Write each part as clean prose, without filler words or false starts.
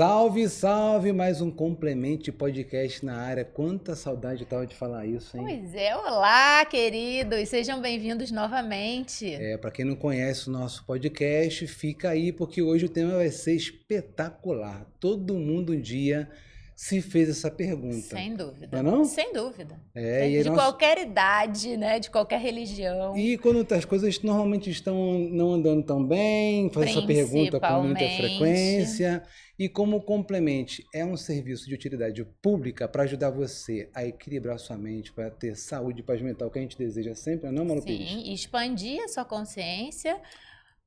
Salve, salve! Mais um Complemente Podcast na área. Quanta saudade eu tava de falar isso, hein? Pois é, olá, queridos! Sejam bem-vindos novamente. Para quem não conhece o nosso podcast, fica aí porque hoje o tema vai ser espetacular. Todo mundo um dia se fez essa pergunta. Sem dúvida. Não é não? Sem dúvida. E de qualquer idade, né? De qualquer religião. E quando as coisas normalmente estão não andando tão bem, faz essa pergunta com muita frequência. E como Complemente é um serviço de utilidade pública para ajudar você a equilibrar sua mente, para ter saúde e paz mental, que a gente deseja sempre, não é, Malu Pires? Sim, expandir a sua consciência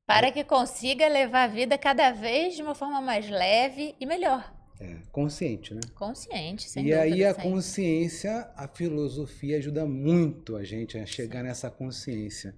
para que consiga levar a vida cada vez de uma forma mais leve e melhor. Consciente, né? Consciente, sem dúvida. E aí a sempre. consciência, a filosofia ajuda muito a gente a chegar nessa consciência.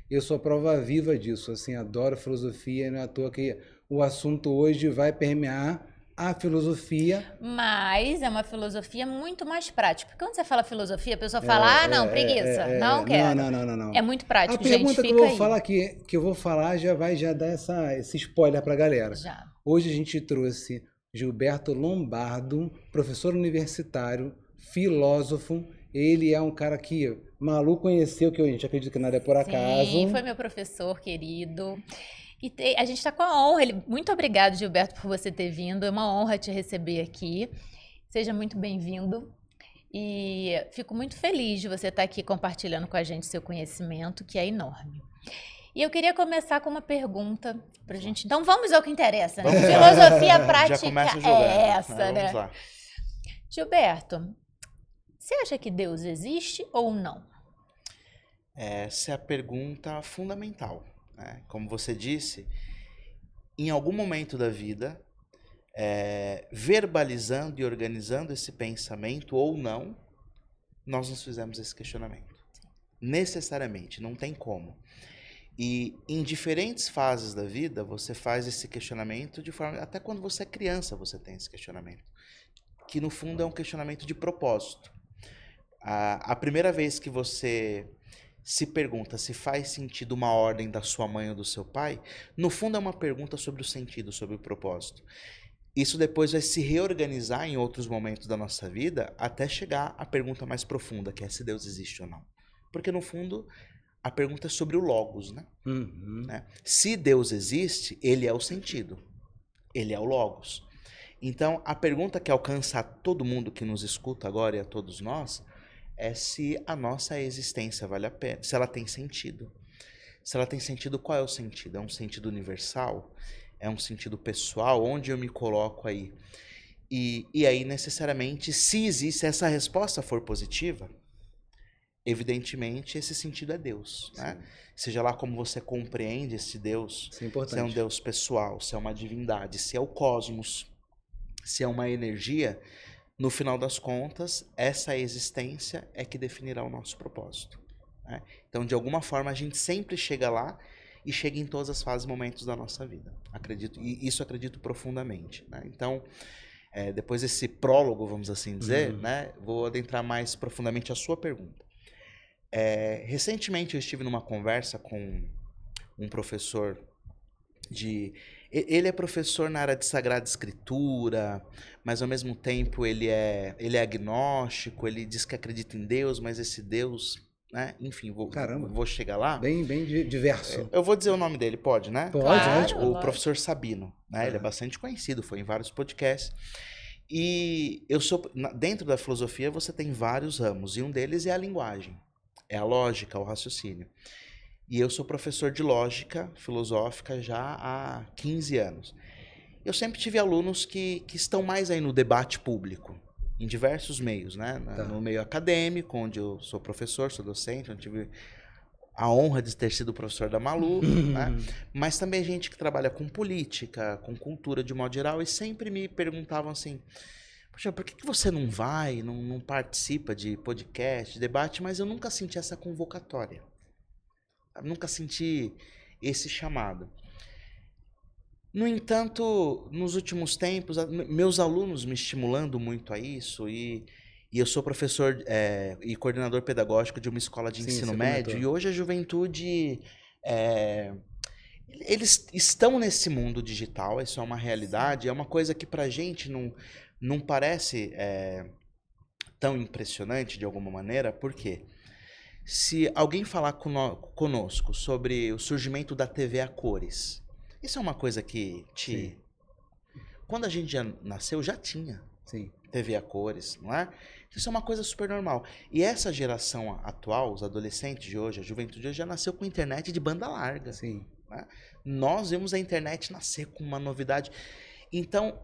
Eu sou a prova viva disso, assim, adoro filosofia, não é à toa que o assunto hoje vai permear a filosofia. Mas é uma filosofia muito mais prática. Porque quando você fala filosofia, a pessoa fala, não, preguiça, não quero. Não. É muito prático, gente, A pergunta fica que eu vou aí. falar aqui, que eu vou falar já dar esse spoiler pra galera. Já. Hoje a gente trouxe Gilberto Lombardo, professor universitário, filósofo. Ele é um cara que Malu conheceu, que a gente acredita que nada é por acaso. Sim, foi meu professor querido. E a gente está com a honra. Muito obrigado, Gilberto, por você ter vindo. É uma honra te receber aqui. Seja muito bem-vindo. E fico muito feliz de você estar aqui compartilhando com a gente seu conhecimento, que é enorme. E eu queria começar com uma pergunta pra gente. Então vamos ao que interessa, né? Filosofia prática é essa, né? Vamos lá. Gilberto, você acha que Deus existe ou não? Essa é a pergunta fundamental, né? Como você disse, em algum momento da vida, verbalizando e organizando esse pensamento ou não, nós nos fizemos esse questionamento. Necessariamente, não tem como. E em diferentes fases da vida, você faz esse questionamento de forma... Até quando você é criança, você tem esse questionamento. Que, no fundo, é um questionamento de propósito. A primeira vez que você se pergunta se faz sentido uma ordem da sua mãe ou do seu pai, no fundo é uma pergunta sobre o sentido, sobre o propósito. Isso depois vai se reorganizar em outros momentos da nossa vida até chegar à pergunta mais profunda, que é se Deus existe ou não. Porque, no fundo... A pergunta é sobre o logos, né? Né? Se Deus existe, ele é o sentido. Ele é o logos. Então, a pergunta que alcança a todo mundo que nos escuta agora e a todos nós é se a nossa existência vale a pena, se ela tem sentido. Se ela tem sentido, qual é o sentido? É um sentido universal? É um sentido pessoal? Onde eu me coloco aí? E aí, necessariamente, se existe, se essa resposta for positiva, evidentemente, esse sentido é Deus, né? Seja lá como você compreende esse Deus, Isso é importante. Se é um Deus pessoal, se é uma divindade, se é o cosmos, se é uma energia, no final das contas, essa existência é que definirá o nosso propósito, né? Então, de alguma forma, a gente sempre chega lá e chega em todas as fases e momentos da nossa vida. Isso acredito profundamente, né? Então, depois desse prólogo, vamos assim dizer, né, vou adentrar mais profundamente a sua pergunta. Recentemente eu estive numa conversa com um professor ele é professor na área de Sagrada Escritura, mas ao mesmo tempo ele é agnóstico, ele diz que acredita em Deus, mas esse Deus, né? Enfim, vou chegar lá. Bem diverso. Eu vou dizer o nome dele, pode, né? Pode. O professor Sabino, né? Ele é bastante conhecido, foi em vários podcasts. E eu sou, dentro da filosofia você tem vários ramos, e um deles é a linguagem. É a lógica, o raciocínio. E eu sou professor de lógica filosófica já há 15 anos. Eu sempre tive alunos que estão mais aí no debate público, em diversos meios, né? No meio acadêmico, onde eu sou professor, sou docente, onde tive a honra de ter sido professor da Malu, né? Mas também gente que trabalha com política, com cultura de modo geral, e sempre me perguntavam assim... Poxa, por que você não vai, não participa de podcast, de debate? Mas eu nunca senti essa convocatória. Eu nunca senti esse chamado. No entanto, nos últimos tempos, meus alunos me estimulando muito a isso, e eu sou professor e coordenador pedagógico de uma escola de ensino médio, e hoje a juventude eles estão nesse mundo digital, isso é uma realidade, é uma coisa que pra gente não parece tão impressionante de alguma maneira, por quê? Se alguém falar conosco sobre o surgimento da TV a cores, isso é uma coisa que Sim. Quando a gente já nasceu, já tinha Sim. TV a cores, não é? Isso é uma coisa super normal. E essa geração atual, os adolescentes de hoje, a juventude de hoje, já nasceu com internet de banda larga. Sim. Né? Nós vimos a internet nascer com uma novidade. Então,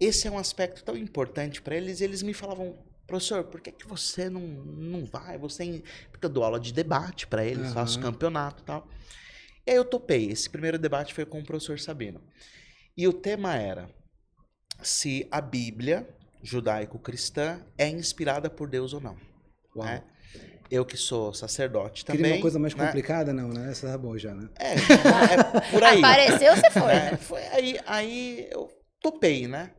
esse é um aspecto tão importante para eles. E eles me falavam, professor, por que você não vai? Porque eu dou aula de debate para eles, faço campeonato e tal. E aí eu topei. Esse primeiro debate foi com o professor Sabino. E o tema era se a Bíblia judaico-cristã é inspirada por Deus ou não. Uau. Né? Eu que sou sacerdote também. Queria uma coisa mais né? complicada, não, né? Essa tá boa já, né? É por aí. Apareceu, você foi. Né? Foi aí eu topei, né?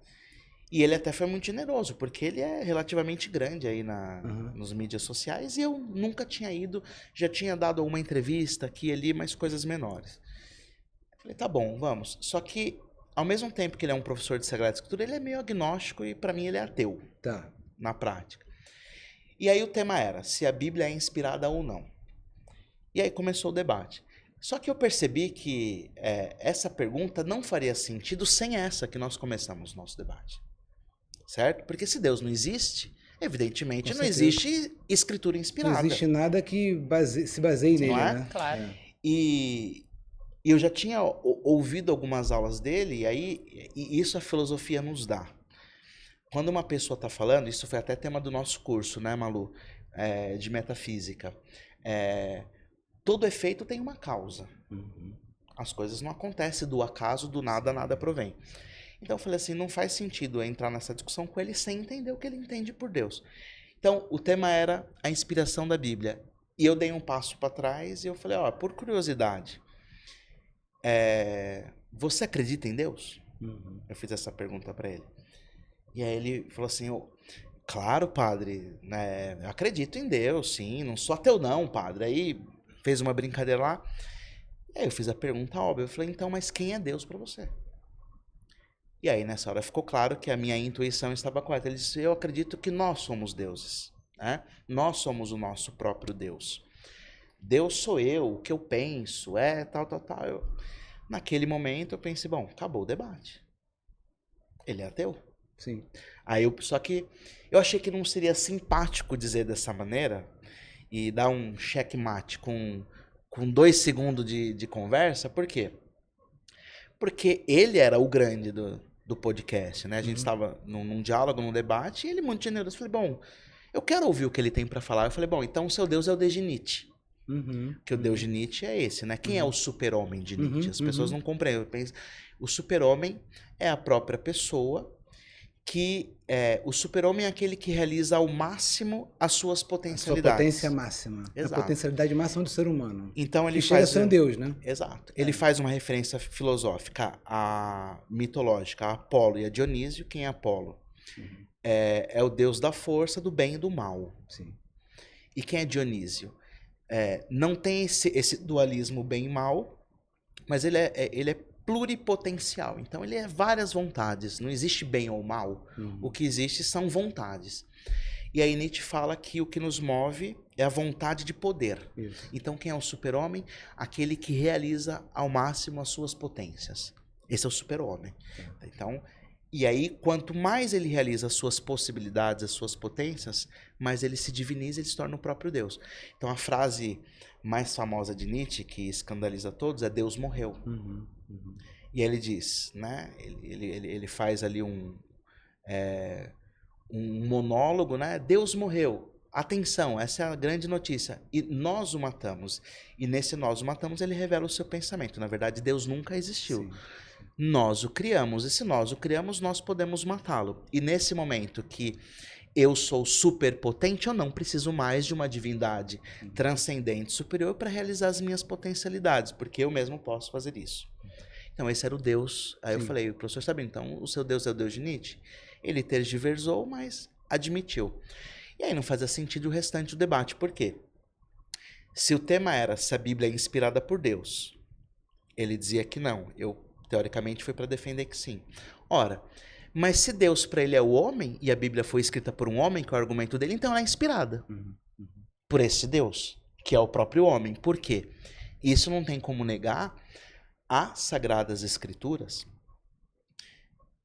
E ele até foi muito generoso, porque ele é relativamente grande aí nos mídias sociais, e eu nunca tinha ido, já tinha dado uma entrevista aqui e ali, mas coisas menores. Falei, tá bom, vamos. Só que, ao mesmo tempo que ele é um professor de Sagrada Escritura, ele é meio agnóstico e para mim ele é ateu. Tá. Na prática. E aí o tema era se a Bíblia é inspirada ou não. E aí começou o debate. Só que eu percebi que essa pergunta não faria sentido sem essa que nós começamos o nosso debate. Certo? Porque se Deus não existe, evidentemente não existe escritura inspirada. Não existe nada que se baseie nele, né? Claro. E eu já tinha ouvido algumas aulas dele, e isso a filosofia nos dá. Quando uma pessoa está falando, isso foi até tema do nosso curso, né, Malu? De metafísica. Todo efeito tem uma causa. As coisas não acontecem do acaso, do nada provém. Então eu falei assim, não faz sentido eu entrar nessa discussão com ele sem entender o que ele entende por Deus. Então o tema era a inspiração da Bíblia. E eu dei um passo para trás e eu falei, por curiosidade, você acredita em Deus? Eu fiz essa pergunta para ele. E aí ele falou assim, claro, padre, né, eu acredito em Deus, sim, não sou ateu não, padre. Aí fez uma brincadeira lá. E aí eu fiz a pergunta óbvia, eu falei, então, mas quem é Deus para você? E aí nessa hora ficou claro que a minha intuição estava correta. Ele disse, eu acredito que nós somos deuses, né? Nós somos o nosso próprio Deus. Deus sou eu, o que eu penso, tal. Naquele momento eu pensei, bom, acabou o debate. Ele é ateu. Sim. Só que eu achei que não seria simpático dizer dessa maneira e dar um checkmate com 2 segundos de conversa. Por quê? Porque ele era o grande do podcast, né? A gente estava num diálogo, num debate, e ele muito generoso. Eu falei, bom, eu quero ouvir o que ele tem para falar. Eu falei, bom, então o seu Deus é o Deus de Nietzsche. Que o Deus de Nietzsche é esse, né? Quem é o super-homem de Nietzsche? As pessoas não compreendem. O super-homem é a própria pessoa que o super-homem é aquele que realiza ao máximo as suas potencialidades. A sua potência máxima. Exato. A potencialidade máxima do ser humano. Então ele chega a ser um Deus, né? Exato. Ele faz uma referência filosófica, mitológica, a Apolo e a Dionísio. Quem é Apolo? É o deus da força, do bem e do mal. Sim. E quem é Dionísio? Não tem esse dualismo bem e mal, mas ele é pluripotencial. Então ele é várias vontades. Não existe bem ou mal. O que existe são vontades. E aí Nietzsche fala que o que nos move é a vontade de poder. Isso. Então quem é o super-homem? Aquele que realiza ao máximo as suas potências. Esse é o super-homem. Então, e aí quanto mais ele realiza as suas possibilidades, as suas potências, mais ele se diviniza, ele se torna o próprio Deus. Então a frase mais famosa de Nietzsche, que escandaliza todos, é Deus morreu. E aí ele diz, né? Ele faz ali um monólogo, né? Deus morreu. Atenção, essa é a grande notícia. E nós o matamos. E nesse nós o matamos, ele revela o seu pensamento. Na verdade, Deus nunca existiu. Sim. Nós o criamos. E se nós o criamos, nós podemos matá-lo. E nesse momento que eu sou superpotente, eu não preciso mais de uma divindade transcendente superior para realizar as minhas potencialidades, porque eu mesmo posso fazer isso. Então esse era o Deus. Aí eu falei, o professor Sabino, então o seu Deus é o Deus de Nietzsche? Ele tergiversou, mas admitiu. E aí não fazia sentido o restante do debate. Por quê? Se o tema era se a Bíblia é inspirada por Deus, Ele dizia que não. Eu, teoricamente, fui para defender que sim. Ora, mas se Deus para ele é o homem, e a Bíblia foi escrita por um homem, que é o argumento dele, então ela é inspirada por esse Deus, que é o próprio homem. Por quê? Isso não tem como negar. As Sagradas Escrituras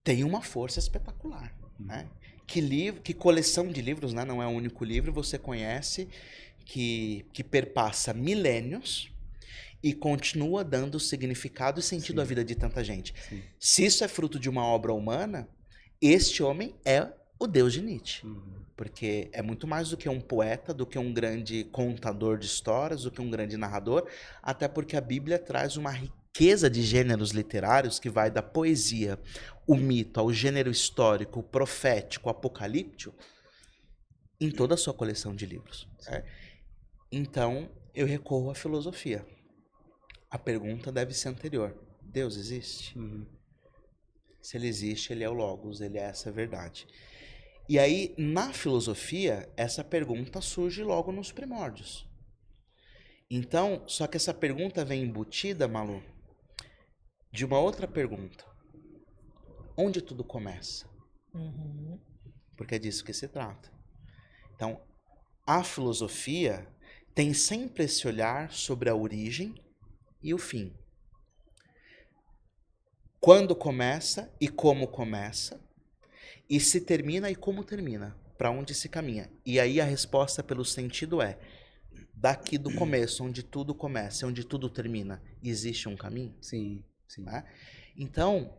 têm uma força espetacular. Né? Que coleção de livros, né? Não é o único livro, você conhece, que perpassa milênios e continua dando significado e sentido à vida de tanta gente. Sim. Se isso é fruto de uma obra humana, este homem é o Deus de Nietzsche. Porque é muito mais do que um poeta, do que um grande contador de histórias, do que um grande narrador, até porque a Bíblia traz uma riqueza de gêneros literários que vai da poesia, o mito, ao gênero histórico, profético, apocalíptico, em toda a sua coleção de livros. Né? Então, eu recorro à filosofia. A pergunta deve ser anterior. Deus existe? Se ele existe, ele é o Logos, ele é essa verdade. E aí, na filosofia, essa pergunta surge logo nos primórdios. Então, só que essa pergunta vem embutida, Malu, de uma outra pergunta. Onde tudo começa? Porque é disso que se trata. Então, a filosofia tem sempre esse olhar sobre a origem e o fim. Quando começa e como começa, e se termina e como termina, para onde se caminha. E aí a resposta pelo sentido é, daqui do começo, onde tudo começa, onde tudo termina, existe um caminho? Sim, sim. Né? Então,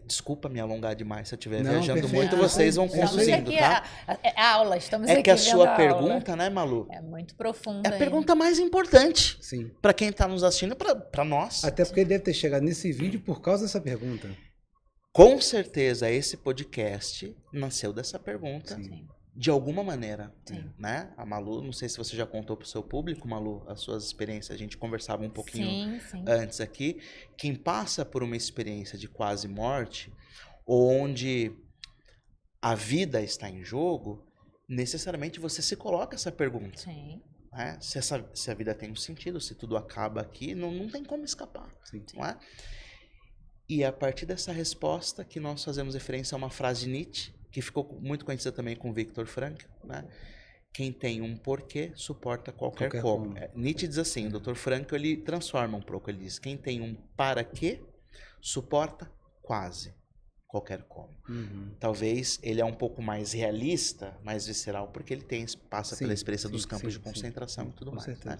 desculpa me alongar demais se eu estiver viajando perfeito. muito, vocês vão conduzindo, tá? É aula, estamos aqui que a sua aula. pergunta, né, Malu? É muito profunda. É a pergunta mais importante para quem está nos assistindo, para nós. Até porque ele deve ter chegado nesse vídeo por causa dessa pergunta. Com certeza, esse podcast nasceu dessa pergunta. Sim. De alguma maneira, Sim. né? A Malu, não sei se você já contou para o seu público, Malu, as suas experiências. A gente conversava um pouquinho antes aqui. Quem passa por uma experiência de quase morte, onde a vida está em jogo, necessariamente você se coloca essa pergunta. Sim. Né? Se a vida tem um sentido, se tudo acaba aqui, não tem como escapar. Sim. Não é? E é a partir dessa resposta que nós fazemos referência a uma frase de Nietzsche, que ficou muito conhecida também com Viktor Frankl, né? Quem tem um porquê suporta qualquer como. Nietzsche diz assim, o Dr. Frankl ele transforma um pouco, ele diz, quem tem um para quê suporta quase qualquer como. Talvez ele é um pouco mais realista, mais visceral, porque ele passa pela experiência dos campos de concentração e tudo mais. Né?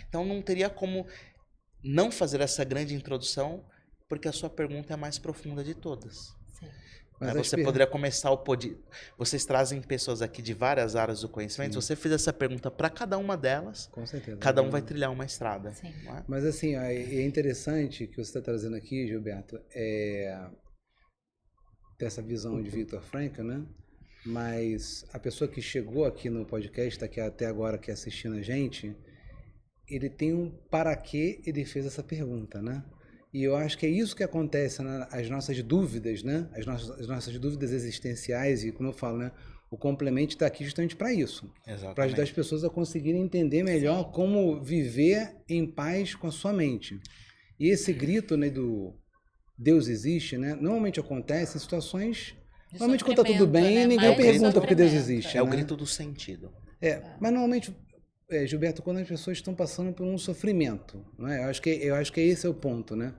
Então não teria como não fazer essa grande introdução, porque a sua pergunta é a mais profunda de todas. Sim. Mas você poderia começar Vocês trazem pessoas aqui de várias áreas do conhecimento. Sim. Se você fizer essa pergunta para cada uma delas, com certeza, cada um vai trilhar uma estrada. Sim. Não é? Mas assim, é interessante que você está trazendo aqui, Gilberto, dessa visão de Viktor Frankl, né? Mas a pessoa que chegou aqui no podcast, está aqui até agora aqui assistindo a gente, ele tem um para que ele fez essa pergunta, né? E eu acho que é isso que acontece, né? As nossas dúvidas, né? As nossas dúvidas existenciais, e como eu falo, né? O complemento está aqui justamente para isso. Para ajudar as pessoas a conseguirem entender melhor como viver em paz com a sua mente. E esse grito, né, do Deus existe, né? Normalmente acontece em situações... Normalmente quando está tudo bem, né? Ninguém pergunta porque Deus existe. É o grito do sentido. Mas normalmente... Gilberto, quando as pessoas estão passando por um sofrimento, né? Eu acho que esse é o ponto, né?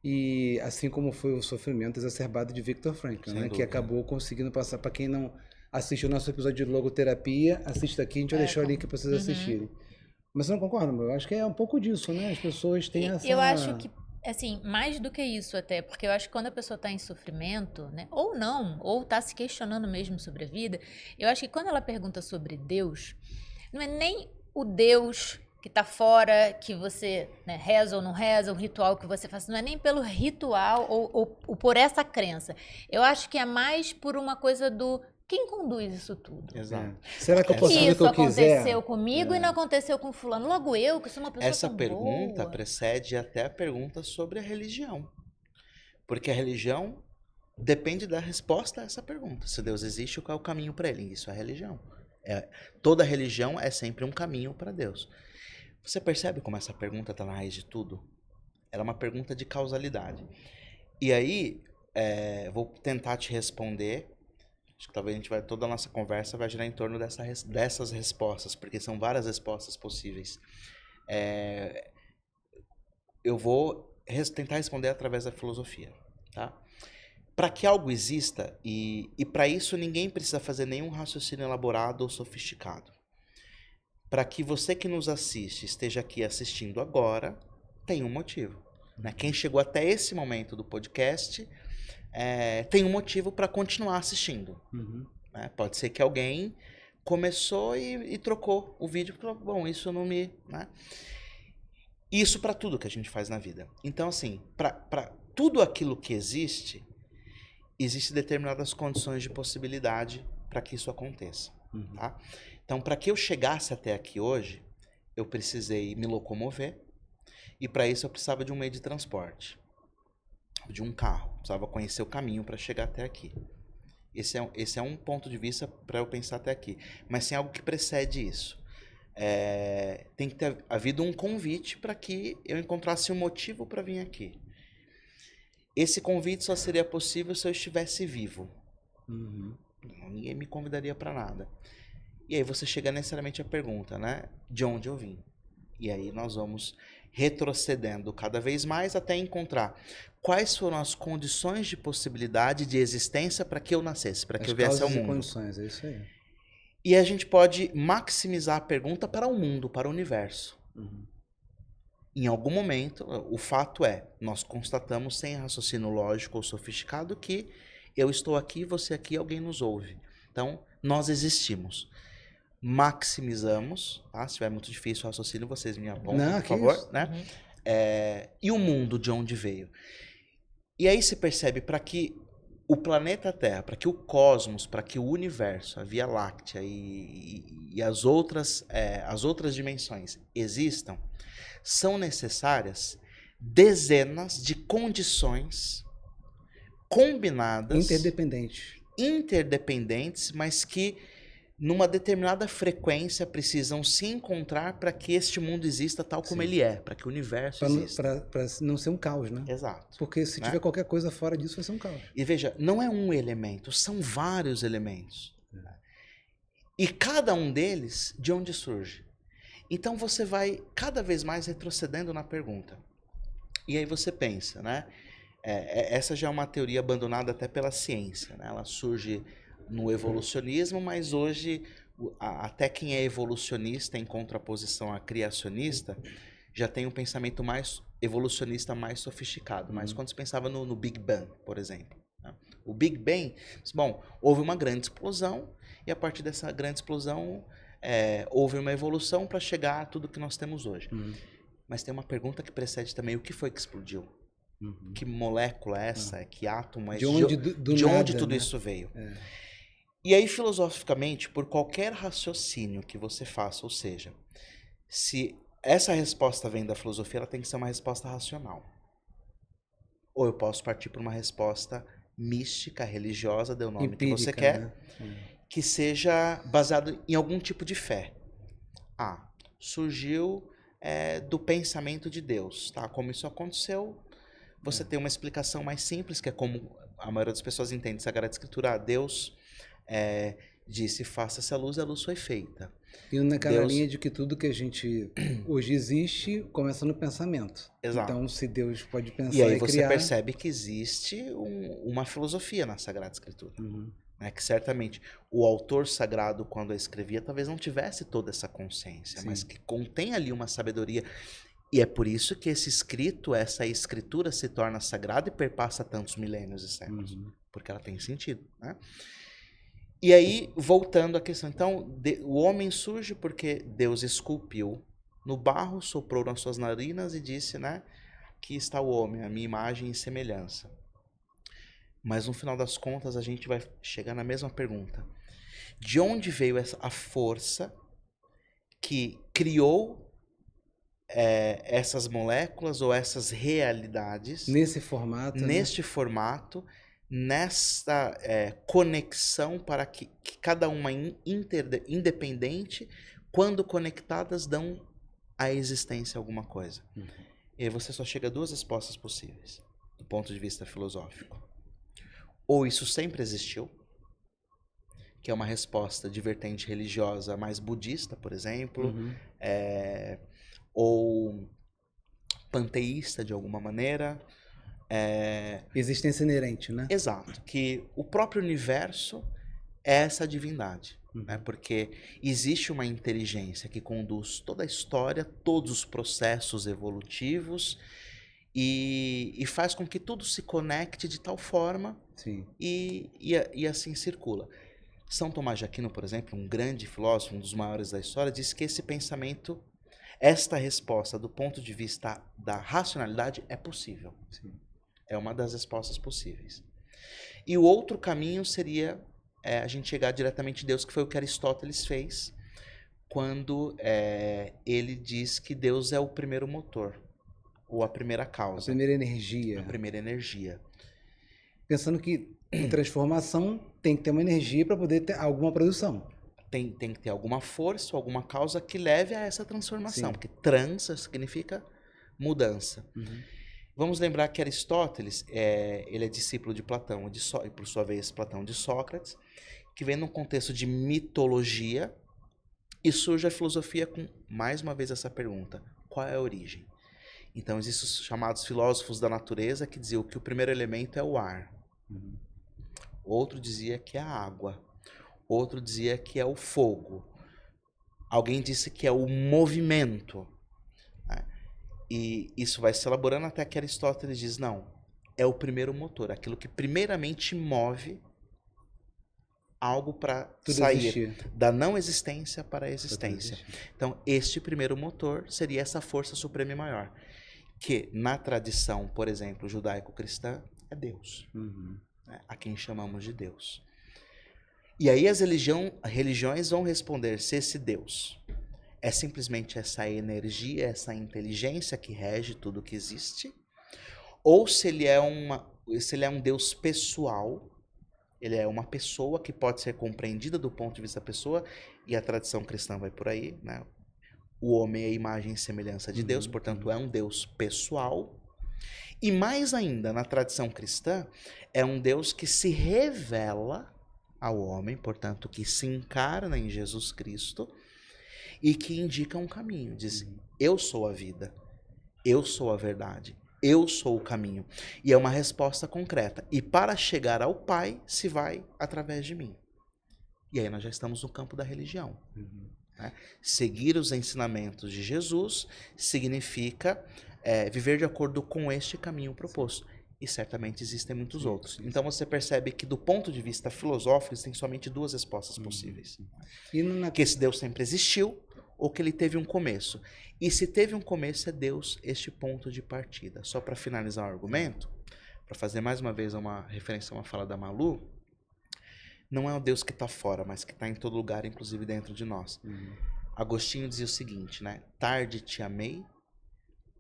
E assim como foi o sofrimento exacerbado de Viktor Frankl, né? Que acabou conseguindo passar. Para quem não assistiu o nosso episódio de logoterapia, assista aqui, a gente vai deixar o link para vocês assistirem. Mas você não concorda, meu? Eu acho que é um pouco disso, né? As pessoas têm essa... Eu acho que, assim, mais do que isso até, porque eu acho que quando a pessoa está em sofrimento, né? Ou não, ou está se questionando mesmo sobre a vida, eu acho que quando ela pergunta sobre Deus, não é nem o Deus que está fora, que você, né, reza ou não reza, o ritual que você faz, não é nem pelo ritual ou por essa crença. Eu acho que é mais por uma coisa do quem conduz isso tudo. Exato. Será que eu posso fazer o que eu quiser? Isso aconteceu comigo e não aconteceu com fulano. Logo eu, que sou uma pessoa Essa pergunta boa. precede até a pergunta sobre a religião. Porque a religião depende da resposta a essa pergunta. Se Deus existe, qual é o caminho para ele? Isso é a religião. Toda religião é sempre um caminho para Deus. Você percebe como essa pergunta está na raiz de tudo? Era uma pergunta de causalidade. E aí, vou tentar te responder. Acho que talvez toda a nossa conversa vai girar em torno dessas respostas, porque são várias respostas possíveis. Eu vou tentar responder através da filosofia, tá? Para que algo exista, e para isso ninguém precisa fazer nenhum raciocínio elaborado ou sofisticado. Para que você que nos assiste esteja aqui assistindo agora, tem um motivo. Né? Quem chegou até esse momento do podcast tem um motivo para continuar assistindo. Uhum. Né? Pode ser que alguém começou e trocou o vídeo e falou, bom, isso não me... Né? Isso para tudo que a gente faz na vida. Então, assim, para tudo aquilo que existe determinadas condições de possibilidade para que isso aconteça. Uhum. Tá? Então, para que eu chegasse até aqui hoje, eu precisei me locomover e para isso eu precisava de um meio de transporte, de um carro. Precisava conhecer o caminho para chegar até aqui. Esse é um ponto de vista para eu pensar até aqui. Mas tem algo que precede isso. Tem que ter havido um convite para que eu encontrasse um motivo para vir aqui. Esse convite só seria possível se eu estivesse vivo. Uhum. Ninguém me convidaria para nada. E aí você chega necessariamente à pergunta, né? De onde eu vim? E aí nós vamos retrocedendo cada vez mais até encontrar quais foram as condições de possibilidade de existência para que eu nascesse, para que eu viesse ao mundo. As condições, é isso aí. E a gente pode maximizar a pergunta para o mundo, para o universo. Uhum. Em algum momento, o fato nós constatamos sem raciocínio lógico ou sofisticado que eu estou aqui, você aqui, alguém nos ouve. Então, nós existimos. Maximizamos, tá? Se estiver muito difícil o raciocínio, vocês me apontam, por favor. Né? Uhum. E o mundo de onde veio? E aí se percebe para que o planeta Terra, para que o cosmos, para que o universo, a Via Láctea e as outras dimensões existam, são necessárias dezenas de condições combinadas, interdependentes, mas que numa determinada frequência precisam se encontrar para que este mundo exista tal como ele é, para que o universo exista. Para não ser um caos, né? Exato. Porque se tiver qualquer coisa fora disso, vai ser um caos. E veja, não é um elemento, são vários elementos. E cada um deles, de onde surge? Então você vai cada vez mais retrocedendo na pergunta. E aí você pensa, né? Essa já é uma teoria abandonada até pela ciência, né? Ela surge no evolucionismo, mas hoje até quem é evolucionista em contraposição a criacionista já tem um pensamento mais evolucionista, mais sofisticado. Mas quando se pensava no Big Bang, por exemplo, né? O Big Bang, bom, houve uma grande explosão e a partir dessa grande explosão houve uma evolução para chegar a tudo que nós temos hoje. Mas tem uma pergunta que precede também: o que foi que explodiu? Que molécula é essa? Que átomo é? De onde tudo isso veio? E aí, filosoficamente, por qualquer raciocínio que você faça, ou seja, se essa resposta vem da filosofia, ela tem que ser uma resposta racional. Ou eu posso partir para uma resposta mística, religiosa, dê o nome empírica, que você quer, né? Que seja baseado em algum tipo de fé. Surgiu do pensamento de Deus, tá? Como isso aconteceu, você tem uma explicação mais simples, que é como a maioria das pessoas entende Sagrada Escritura. Deus disse, faça-se a luz foi feita. E naquela linha de que tudo que a gente hoje existe começa no pensamento. Exato. Então, se Deus pode pensar e criar... E aí você percebe que existe uma filosofia na Sagrada Escritura. Né? Que certamente o autor sagrado, quando a escrevia, talvez não tivesse toda essa consciência, mas que contém ali uma sabedoria. E é por isso que esse escrito, essa escritura se torna sagrada e perpassa tantos milênios e séculos. Porque ela tem sentido, né? E aí, voltando à questão, então, o homem surge porque Deus esculpiu no barro, soprou nas suas narinas e disse, né, aqui está o homem, a minha imagem e semelhança. Mas no final das contas, a gente vai chegar na mesma pergunta. De onde veio a força que criou essas moléculas ou essas realidades neste formato, nesta conexão para que cada uma independente, quando conectadas, dão à existência alguma coisa. E aí você só chega a duas respostas possíveis, do ponto de vista filosófico. Ou isso sempre existiu, que é uma resposta de vertente religiosa mais budista, por exemplo, ou panteísta de alguma maneira. Existência inerente, né? Exato, que o próprio universo é essa divindade, né? Porque existe uma inteligência que conduz toda a história, todos os processos evolutivos e faz com que tudo se conecte de tal forma e assim circula. São Tomás de Aquino, por exemplo, um grande filósofo, um dos maiores da história, disse que esse pensamento, esta resposta do ponto de vista da racionalidade é possível. Sim. É uma das respostas possíveis. E o outro caminho seria a gente chegar diretamente a Deus, que foi o que Aristóteles fez quando ele diz que Deus é o primeiro motor, ou a primeira causa. A primeira energia. A primeira energia. Pensando que em transformação tem que ter uma energia para poder ter alguma produção. Tem que ter alguma força, alguma causa que leve a essa transformação. Porque transa significa mudança. Vamos lembrar que Aristóteles, ele é discípulo de Platão e por sua vez Platão de Sócrates, que vem num contexto de mitologia, e surge a filosofia com, mais uma vez, essa pergunta: qual é a origem? Então existem os chamados filósofos da natureza que diziam que o primeiro elemento é o ar. Outro dizia que é a água. Outro dizia que é o fogo. Alguém disse que é o movimento. E isso vai se elaborando até que Aristóteles diz, não, é o primeiro motor, aquilo que primeiramente move algo para sair da não existência para a existência. Então, este primeiro motor seria essa força suprema e maior, que na tradição, por exemplo, judaico-cristã, é Deus, né? A quem chamamos de Deus. E aí as religiões vão responder se esse Deus é simplesmente essa energia, essa inteligência que rege tudo que existe, ou se ele é um Deus pessoal, ele é uma pessoa que pode ser compreendida do ponto de vista da pessoa, e a tradição cristã vai por aí, né? O homem é a imagem e semelhança de Deus, portanto é um Deus pessoal. E mais ainda, na tradição cristã, é um Deus que se revela ao homem, portanto que se encarna em Jesus Cristo, e que indica um caminho, diz, eu sou a vida, eu sou a verdade, eu sou o caminho. E é uma resposta concreta. E para chegar ao Pai, se vai através de mim. E aí nós já estamos no campo da religião. Né? Seguir os ensinamentos de Jesus significa viver de acordo com este caminho proposto. E certamente existem muitos outros. Então você percebe que do ponto de vista filosófico, tem somente duas respostas possíveis. Que esse Deus sempre existiu, ou que ele teve um começo. E se teve um começo, é Deus este ponto de partida. Só para finalizar o argumento, para fazer mais uma vez uma referência a uma fala da Malu, não é o Deus que está fora, mas que está em todo lugar, inclusive dentro de nós. Agostinho dizia o seguinte, né? Tarde te amei,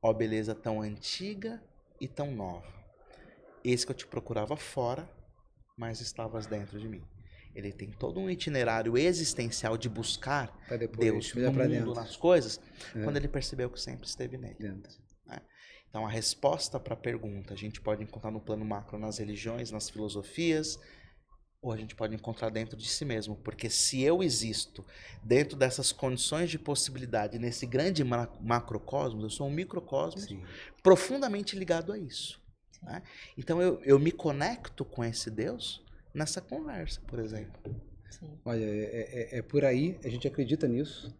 ó beleza tão antiga e tão nova. Eis que eu te procurava fora, mas estavas dentro de mim. Ele tem todo um itinerário existencial de buscar Deus no mundo, nas coisas, quando ele percebeu que sempre esteve nele. Né? Então, a resposta para a pergunta a gente pode encontrar no plano macro, nas religiões, nas filosofias, ou a gente pode encontrar dentro de si mesmo. Porque se eu existo dentro dessas condições de possibilidade, nesse grande macrocosmos, eu sou um microcosmos profundamente ligado a isso. Né? Então, eu me conecto com esse Deus nessa conversa, por exemplo. Olha, é por aí, a gente acredita nisso.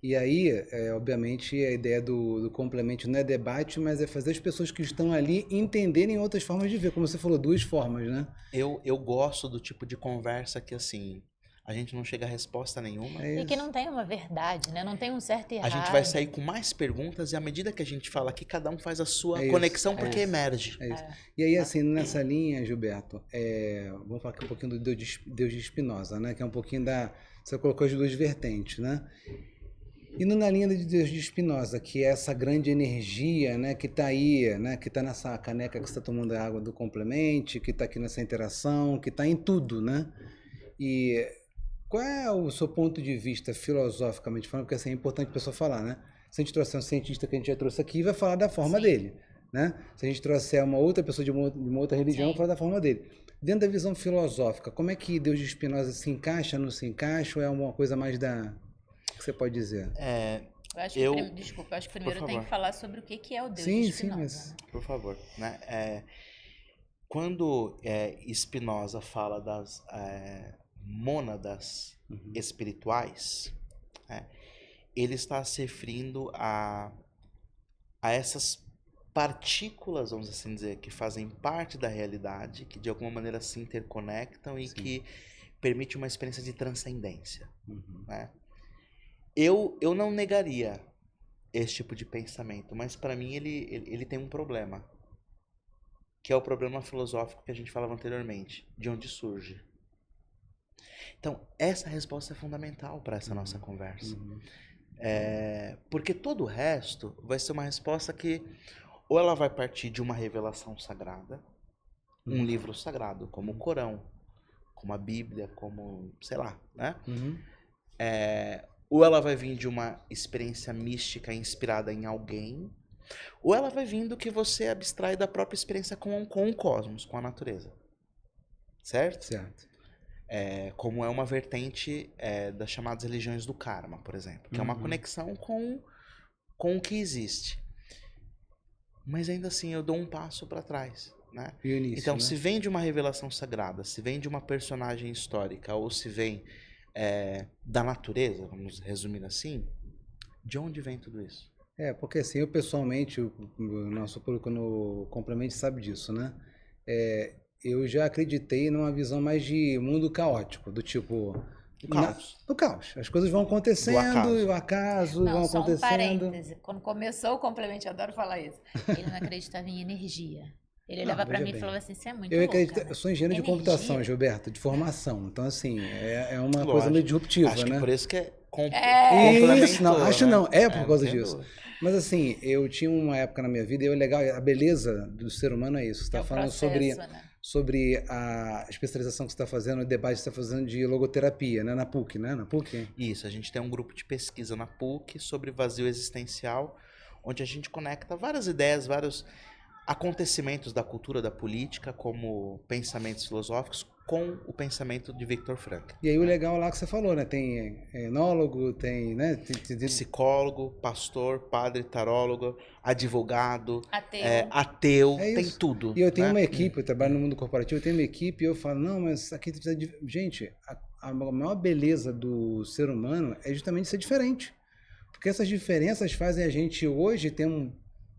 E aí, obviamente, a ideia do complemento não é debate, mas é fazer as pessoas que estão ali entenderem outras formas de ver. Como você falou, duas formas, né? Eu gosto do tipo de conversa que, assim, a gente não chega a resposta nenhuma. E que não tem uma verdade, né? Não tem um certo e errado. A gente vai sair com mais perguntas e à medida que a gente fala aqui, cada um faz a sua conexão porque emerge. E aí, assim, nessa linha, Gilberto, vamos falar aqui um pouquinho do Deus de Spinoza, né? Que é um pouquinho da... Você colocou as duas vertentes, né? E na linha de Deus de Spinoza, que é essa grande energia, né, que está aí, né, que está nessa caneca que você está tomando a água do complemento, que está aqui nessa interação, que está em tudo, né? E qual é o seu ponto de vista, filosoficamente falando, porque assim, é importante a pessoa falar, né? Se a gente trouxer um cientista que a gente já trouxe aqui, vai falar da forma dele, né? Se a gente trouxer uma outra pessoa de uma outra religião, vai falar da forma dele. Dentro da visão filosófica, como é que Deus de Spinoza se encaixa, não se encaixa, ou é uma coisa mais da... O que você pode dizer? Eu acho que, desculpa, eu acho que primeiro tem que falar sobre o que é o Deus de Spinoza. Sim, mas... Por favor. Né? Quando Spinoza fala das mônadas espirituais, ele está se referindo a essas partículas, vamos assim dizer, que fazem parte da realidade, que de alguma maneira se interconectam e que permite uma experiência de transcendência. Né? Eu não negaria esse tipo de pensamento, mas para mim ele tem um problema, que é o problema filosófico que a gente falava anteriormente, de onde surge. Então, essa resposta é fundamental para essa nossa conversa. Porque todo o resto vai ser uma resposta que ou ela vai partir de uma revelação sagrada, um livro sagrado, como o Corão, como a Bíblia, como, sei lá, né? Ou ela vai vir de uma experiência mística inspirada em alguém, ou ela vai vir do que você abstrai da própria experiência com o cosmos, com a natureza. Certo? Certo. Como é uma vertente das chamadas religiões do karma, por exemplo, que é uma conexão com o que existe. Mas ainda assim eu dou um passo para trás. Né? Início, então, né? se vem de uma revelação sagrada, se vem de uma personagem histórica, ou se vem da natureza, vamos resumir assim, de onde vem tudo isso? Porque assim, eu pessoalmente, o nosso público no Complemente sabe disso, né? Eu já acreditei numa visão mais de mundo caótico, do tipo... Do caos. Do caos. As coisas vão acontecendo, e o acaso não, vão só acontecendo. Um parêntese. Quando começou o Complemento, eu adoro falar isso. Ele não acreditava em energia. Ele olhava pra mim e falava assim, você é muito louca, eu sou engenheiro de computação, Gilberto, de formação. Então, assim, é uma coisa meio disruptiva, acho né? que por isso que complementou. Isso, não, acho não, é por causa entendo. disso. Mas assim, eu tinha uma época na minha vida, e o legal, a beleza do ser humano é isso. Você está falando processo, sobre a especialização que você está fazendo, o debate que você está fazendo de logoterapia, né? Na PUC, né? Na PUC? Isso, a gente tem um grupo de pesquisa na PUC sobre vazio existencial, onde a gente conecta várias ideias, vários acontecimentos da cultura, da política, como pensamentos filosóficos, com o pensamento de Viktor Frankl. E aí o legal lá que você falou, né? Tem enólogo, tem, né? Tem... Psicólogo, pastor, padre, tarólogo, advogado, ateu, tem tudo. E eu tenho uma equipe, eu trabalho no mundo corporativo, eu tenho uma equipe e eu falo, não, mas aqui precisa de... Gente, a maior beleza do ser humano é justamente ser diferente. Porque essas diferenças fazem a gente hoje ter como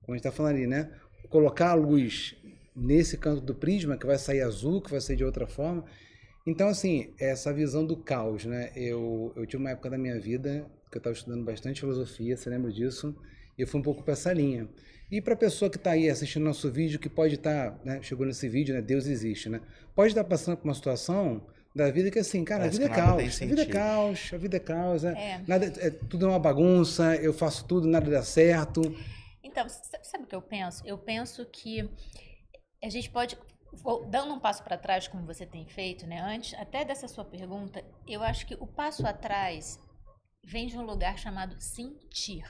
a gente está falando ali, né? Colocar a luz nesse canto do prisma, que vai sair azul, que vai sair de outra forma. Então, assim, essa visão do caos, né? Eu tive uma época da minha vida que eu estava estudando bastante filosofia, você lembra disso? E eu fui um pouco para essa linha. E para a pessoa que está aí assistindo nosso vídeo, que pode estar, né, chegou nesse vídeo, né? Deus existe, né? Pode estar passando por uma situação da vida que assim, cara, parece a vida é caos, a vida é caos, a vida é caos, nada, tudo é uma bagunça, eu faço tudo, nada dá certo. Então, sabe o que eu penso? Eu penso que a gente pode, dando um passo para trás, como você tem feito, né? Antes, até dessa sua pergunta, eu acho que o passo atrás vem de um lugar chamado sentir.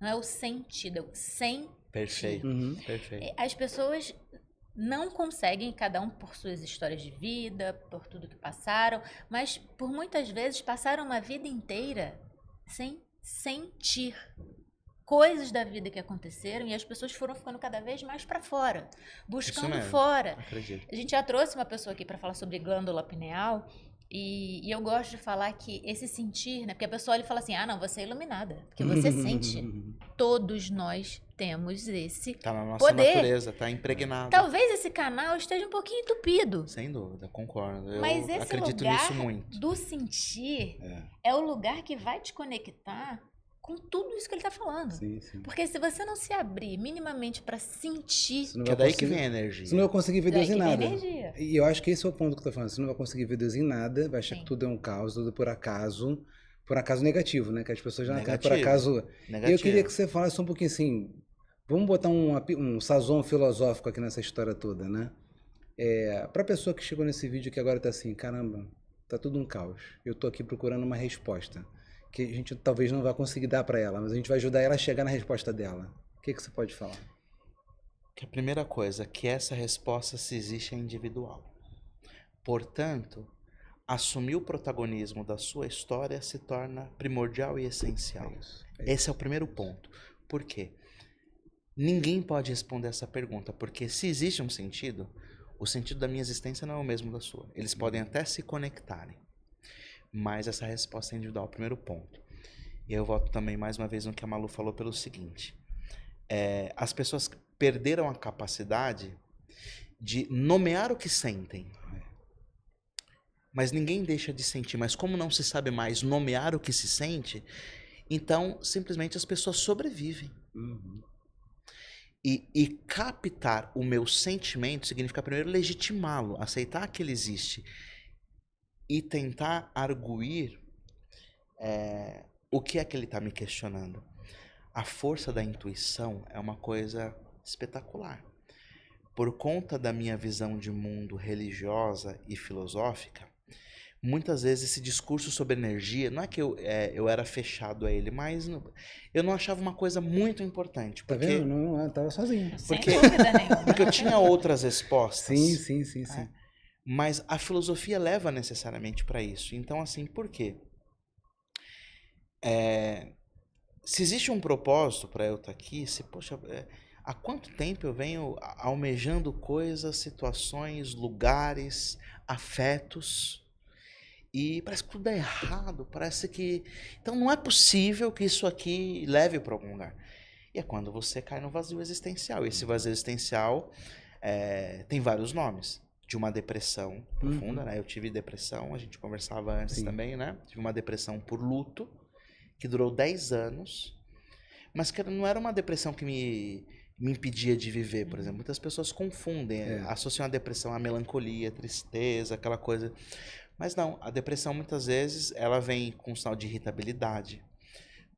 Não é o sentido, é o sentir. Perfeito, perfeito. As pessoas não conseguem, cada um por suas histórias de vida, por tudo que passaram, mas por muitas vezes passaram uma vida inteira sem sentir coisas da vida que aconteceram e as pessoas foram ficando cada vez mais para fora, buscando fora. Acredito. A gente já trouxe uma pessoa aqui para falar sobre glândula pineal e eu gosto de falar que esse sentir, né? Porque a pessoa olha e fala assim, não, você é iluminada, porque você sente. Todos nós temos esse tá na nossa poder. Natureza, tá impregnado. Talvez esse canal esteja um pouquinho entupido. Sem dúvida, concordo. Mas eu esse acredito lugar nisso muito. do sentir é o lugar que vai te conectar com tudo isso que ele está falando. Sim, sim. Porque se você não se abrir minimamente para sentir... Que é daí que vem a energia. Você não vai conseguir ver Deus em nada. Energia. E eu acho que esse é o ponto que eu tô falando. Você não vai conseguir ver Deus em nada, vai achar que tudo é um caos, tudo por acaso negativo, né? Que as pessoas já não por acaso... Negativo. Eu queria que você falasse um pouquinho assim, vamos botar um sazon filosófico aqui nessa história toda, né? Para a pessoa que chegou nesse vídeo que agora tá assim, caramba, tá tudo um caos. Eu tô aqui procurando uma resposta. que a gente talvez não vá conseguir dar para ela, mas a gente vai ajudar ela a chegar na resposta dela. O que você pode falar? Que a primeira coisa, que essa resposta, se existe, é individual. Portanto, assumir o protagonismo da sua história se torna primordial e essencial. Esse é o primeiro ponto. Por quê? Ninguém pode responder essa pergunta, porque se existe um sentido, o sentido da minha existência não é o mesmo da sua. Eles podem até se conectarem, mas essa resposta é individual, primeiro ponto. E eu volto também mais uma vez no que a Malu falou pelo seguinte. As pessoas perderam a capacidade de nomear o que sentem. Mas ninguém deixa de sentir. Mas como não se sabe mais nomear o que se sente, então simplesmente as pessoas sobrevivem. Uhum. E captar o meu sentimento significa primeiro legitimá-lo, aceitar que ele existe e tentar arguir o que é que ele está me questionando. A força da intuição é uma coisa espetacular. Por conta da minha visão de mundo religiosa e filosófica, muitas vezes esse discurso sobre energia, não é que eu era fechado a ele, mas eu não achava uma coisa muito importante. Tá vendo? Não, eu tava sozinho. Sem dúvida nenhuma. Porque eu tinha outras respostas. Sim. Mas a filosofia leva necessariamente para isso. Então, assim, por quê? Se existe um propósito para eu estar aqui, há quanto tempo eu venho almejando coisas, situações, lugares, afetos, e parece que tudo é errado, parece que... Então não é possível que isso aqui leve para algum lugar. E é quando você cai no vazio existencial. E esse vazio existencial tem vários nomes. De uma depressão profunda, né? Eu tive depressão, a gente conversava antes também, né? Tive uma depressão por luto, que durou 10 anos, mas que não era uma depressão que me impedia de viver, por exemplo. Muitas pessoas confundem, associam a depressão à melancolia, tristeza, aquela coisa. Mas não, a depressão muitas vezes ela vem com sinal de irritabilidade,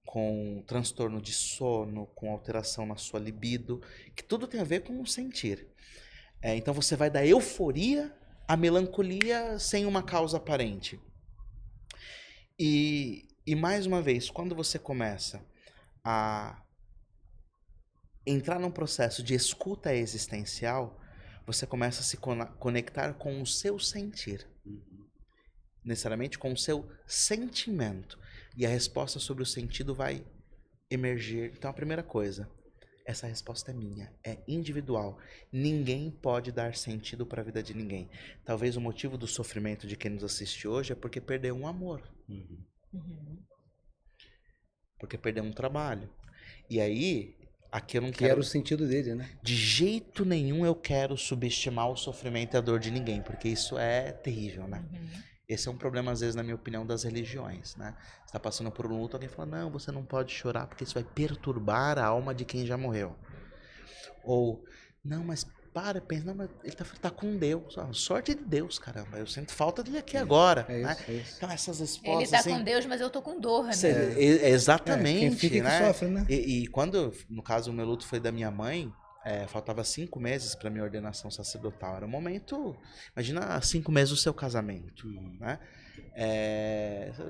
com transtorno de sono, com alteração na sua libido, que tudo tem a ver com o sentir. Então você vai da euforia à melancolia sem uma causa aparente. E mais uma vez, quando você começa a entrar num processo de escuta existencial, você começa a se conectar com o seu sentir. Necessariamente com o seu sentimento. E a resposta sobre o sentido vai emergir. Então a primeira coisa, essa resposta é minha, é individual. Ninguém pode dar sentido para a vida de ninguém. Talvez o motivo do sofrimento de quem nos assiste hoje é porque perdeu um amor. Porque perdeu um trabalho. E aí, aqui eu não quero... Que era o sentido dele, né? De jeito nenhum eu quero subestimar o sofrimento e a dor de ninguém, porque isso é terrível, né? Esse é um problema, às vezes, na minha opinião, das religiões, né? Você está passando por um luto, alguém fala, não, você não pode chorar porque isso vai perturbar a alma de quem já morreu. Ou, não, mas pensa, não, mas ele tá com Deus. Sorte de Deus, caramba, eu sinto falta dele aqui agora. Né? Isso. Então, essas respostas... Ele tá assim, com Deus, mas eu tô com dor, né? Exatamente, quem fica né? Que sofre, né? E quando, no caso, o meu luto foi da minha mãe, faltava 5 meses para minha ordenação sacerdotal. Era um momento... Imagina 5 meses do seu casamento. Né?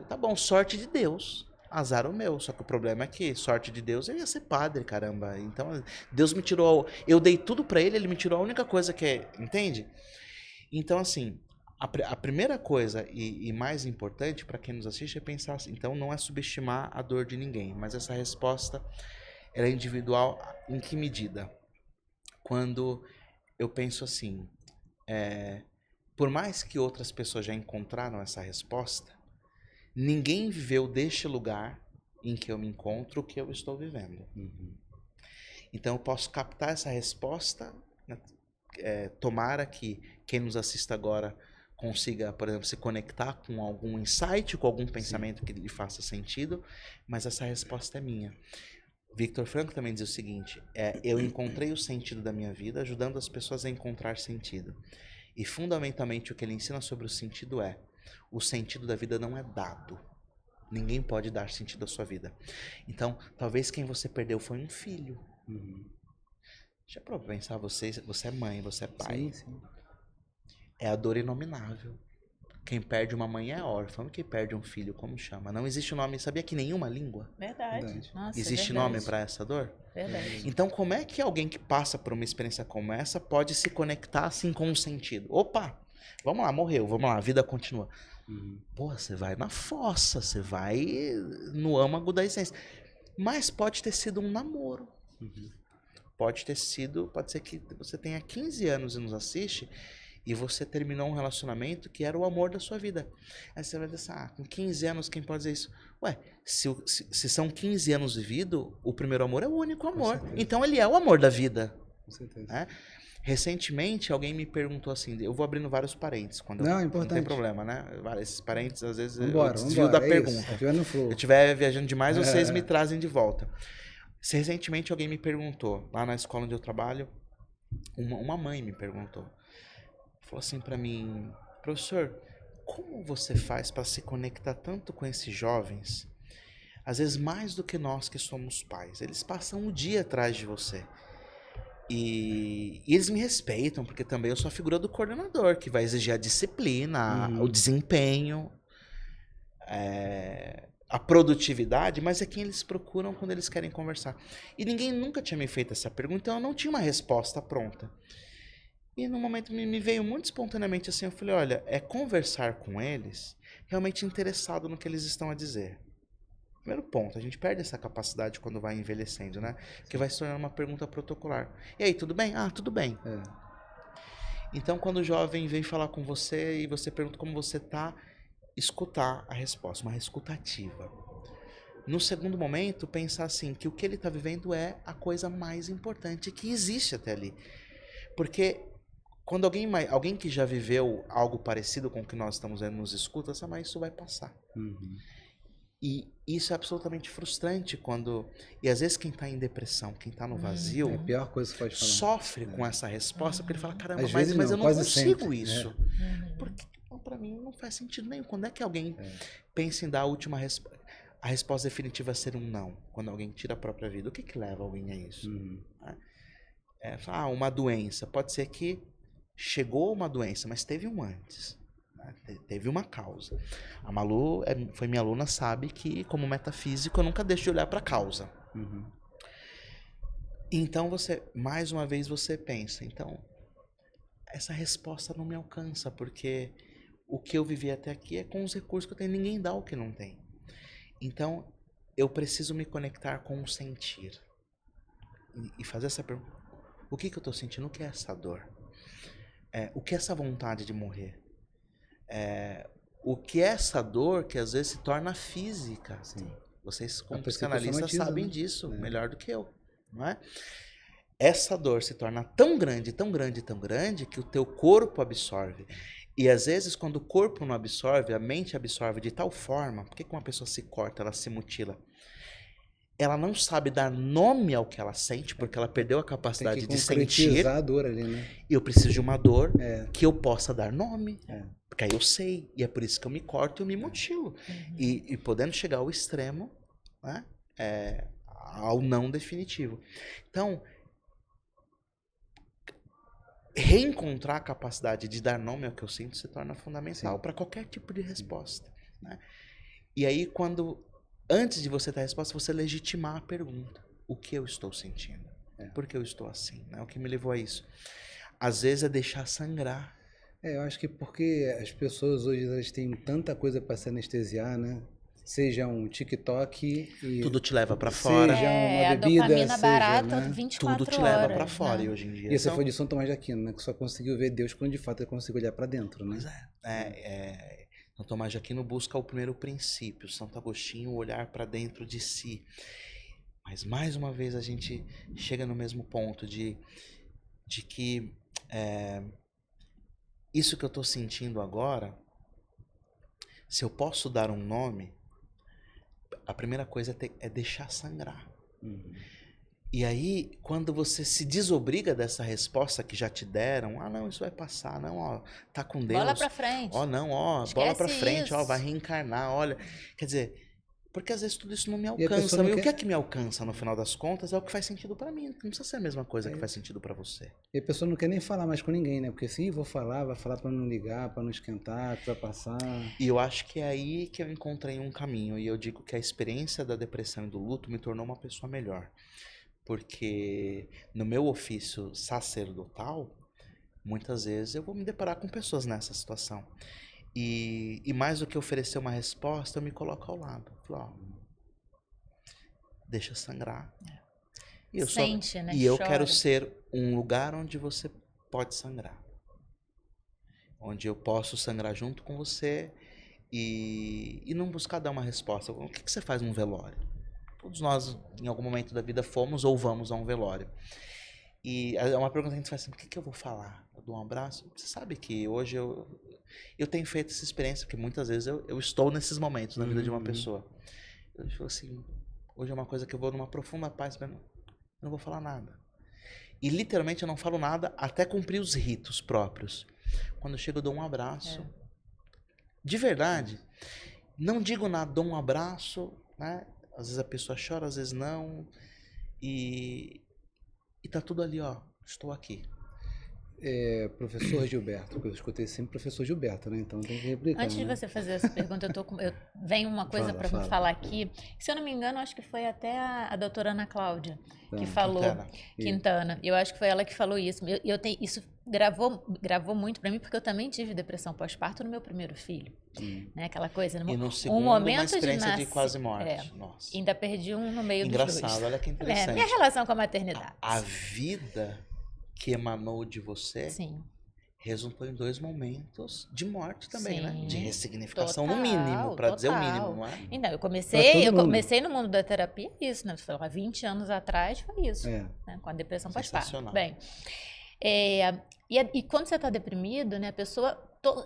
Tá bom, sorte de Deus. Azar o meu. Só que o problema é que, sorte de Deus, eu ia ser padre, caramba. Então, Deus me tirou... Eu dei tudo para ele me tirou a única coisa que é... Entende? Então, assim... A primeira coisa e mais importante para quem nos assiste é pensar assim, então não é subestimar a dor de ninguém, mas essa resposta ela é individual em que medida? Quando eu penso assim, por mais que outras pessoas já encontraram essa resposta, ninguém viveu deste lugar em que eu me encontro o que eu estou vivendo. Então eu posso captar essa resposta, tomara que quem nos assista agora consiga, por exemplo, se conectar com algum insight, com algum pensamento que lhe faça sentido, mas essa resposta é minha. Victor Frankl também diz o seguinte, eu encontrei o sentido da minha vida ajudando as pessoas a encontrar sentido. E fundamentalmente o que ele ensina sobre o sentido o sentido da vida não é dado. Ninguém pode dar sentido à sua vida. Então, talvez quem você perdeu foi um filho. Deixa eu pensar, você é mãe, você é pai. Sim. É a dor inominável. Quem perde uma mãe é órfão. Quem perde um filho, como chama? Não existe nome. Sabia que nenhuma língua? Verdade. Nossa, existe nome para essa dor? Verdade. Então, como é que alguém que passa por uma experiência como essa pode se conectar assim com um sentido? Opa, vamos lá, morreu, vamos lá, a vida continua. Pô, você vai na fossa, você vai no âmago da essência. Mas pode ter sido um namoro. Pode ser que você tenha 15 anos e nos assiste e você terminou um relacionamento que era o amor da sua vida. Aí você vai pensar, com 15 anos quem pode dizer isso? Ué, se são 15 anos vividos, o primeiro amor é o único amor. Então ele é o amor da vida. Com certeza. Né? Recentemente, alguém me perguntou assim, eu vou abrindo vários parênteses, quando não tem problema, né? Esses parênteses, às vezes, eu desvio da pergunta. Se eu estiver viajando demais, vocês me trazem de volta. Recentemente, alguém me perguntou, lá na escola onde eu trabalho, uma mãe me perguntou, falou assim pra mim, professor, como você faz para se conectar tanto com esses jovens, às vezes mais do que nós que somos pais? Eles passam o dia atrás de você. E eles me respeitam, porque também eu sou a figura do coordenador, que vai exigir a disciplina, o desempenho, a produtividade, mas é quem eles procuram quando eles querem conversar. E ninguém nunca tinha me feito essa pergunta, então eu não tinha uma resposta pronta. E no momento me veio muito espontaneamente assim, eu falei, olha, é conversar com eles realmente interessado no que eles estão a dizer. Primeiro ponto, a gente perde essa capacidade quando vai envelhecendo, né? Porque vai se tornando uma pergunta protocolar. E aí, tudo bem? Ah, tudo bem. Então, quando o jovem vem falar com você e você pergunta como você tá, escutar a resposta, uma escutativa. No segundo momento, pensar assim, que o que ele está vivendo é a coisa mais importante que existe até ali. Porque quando alguém que já viveu algo parecido com o que nós estamos vendo nos escuta, mas isso vai passar. E isso é absolutamente frustrante quando... E às vezes quem está em depressão, quem está no vazio... É a pior coisa que pode falar. Sofre com essa resposta, porque ele fala, caramba, mas eu não consigo sempre. isso. Porque para mim não faz sentido nenhum. Quando é que alguém pensa em dar a última resposta? A resposta definitiva ser um não. Quando alguém tira a própria vida. O que leva alguém a isso? Uma doença. Pode ser que chegou uma doença, mas teve um antes. Teve uma causa. A Malu foi minha aluna, sabe que como metafísico eu nunca deixo de olhar para a causa. Então mais uma vez você pensa, então essa resposta não me alcança, porque o que eu vivi até aqui é com os recursos que eu tenho, ninguém dá o que não tem. Então eu preciso me conectar com o sentir e fazer essa pergunta: o que eu estou sentindo? O que é essa dor? O que é essa vontade de morrer? O que é essa dor que às vezes se torna física? Sim. Vocês, como psicanalistas, sabem disso melhor do que eu, não é? Essa dor se torna tão grande, tão grande, tão grande que o teu corpo absorve. E às vezes, quando o corpo não absorve, a mente absorve de tal forma. Por que uma pessoa se corta, ela se mutila? Ela não sabe dar nome ao que ela sente, porque ela perdeu a capacidade de sentir. A dor ali, né? E eu preciso de uma dor que eu possa dar nome. Porque aí eu sei. E é por isso que eu me corto e eu me mutilo. E podendo chegar ao extremo, né? Ao não definitivo. Então, reencontrar a capacidade de dar nome ao que eu sinto se torna fundamental para qualquer tipo de resposta. Né? E aí, antes de você dar a resposta, você legitimar a pergunta. O que eu estou sentindo? Por que eu estou assim? Né? O que me levou a isso? Às vezes é deixar sangrar. Eu acho que porque as pessoas hoje elas têm tanta coisa para se anestesiar, né? Seja um TikTok e... Tudo te leva para fora. Seja uma bebida, a dopamina barata, né? 24 Tudo te horas, leva para fora, né? E hoje em dia... E você foi de São Tomás de Aquino, né? Que só conseguiu ver Deus quando de fato ele conseguiu olhar para dentro, né? Pois São Tomás de Aquino busca o primeiro princípio, Santo Agostinho, o olhar para dentro de si. Mas mais uma vez a gente chega no mesmo ponto de que isso que eu estou sentindo agora, se eu posso dar um nome, a primeira coisa é deixar sangrar. E aí, quando você se desobriga dessa resposta que já te deram, não, isso vai passar, não, ó, tá com Deus. Bola pra frente. Ó, não, ó, Esquece bola pra frente, isso. ó, vai reencarnar, olha. Quer dizer, Porque às vezes tudo isso não me alcança. E o que é que me alcança no final das contas é o que faz sentido pra mim. Não precisa ser a mesma coisa que faz sentido pra você. E a pessoa não quer nem falar mais com ninguém, né? Porque assim, vai falar pra não ligar, pra não esquentar, pra passar. E eu acho que é aí que eu encontrei um caminho. E eu digo que a experiência da depressão e do luto me tornou uma pessoa melhor. Porque no meu ofício sacerdotal, muitas vezes eu vou me deparar com pessoas nessa situação. E mais do que oferecer uma resposta, eu me coloco ao lado. Falo, ó, deixa sangrar. E eu Sente, né? E eu Chora. quero ser um lugar onde você pode sangrar. Onde eu posso sangrar junto com você e não buscar dar uma resposta. O que você faz num velório? Todos nós, em algum momento da vida, fomos ou vamos a um velório. E é uma pergunta que a gente faz assim, o que eu vou falar? Eu dou um abraço? Você sabe que hoje eu tenho feito essa experiência, porque muitas vezes eu estou nesses momentos na vida de uma pessoa. Eu falo assim, hoje é uma coisa que eu vou numa profunda paz, mas eu não vou falar nada. E literalmente eu não falo nada até cumprir os ritos próprios. Quando eu chego eu dou um abraço. De verdade. Não digo nada, dou um abraço, né? Às vezes a pessoa chora, às vezes não. E tá tudo ali, ó. Estou aqui. Professor Gilberto, porque eu escutei sempre professor Gilberto, né? Então tem que replicar. Antes de você fazer essa pergunta, vem uma coisa para falar aqui. Se eu não me engano, acho que foi até a doutora Ana Cláudia que falou. Quintana. Eu acho que foi ela que falou isso. Isso gravou muito para mim, porque eu também tive depressão pós-parto no meu primeiro filho. Né? Aquela coisa. E no segundo, momento uma experiência de quase morte. Nossa. Ainda perdi um no meio dos dois. Engraçado, olha que interessante. Minha relação com a maternidade. A vida que emanou de você resultou em 2 momentos de morte também, né? De ressignificação no mínimo, para dizer o mínimo, não é? Então, eu comecei no mundo da terapia isso, né? Há 20 anos atrás foi isso, né? Com a depressão pós-parto. Bem, e quando você está deprimido, né?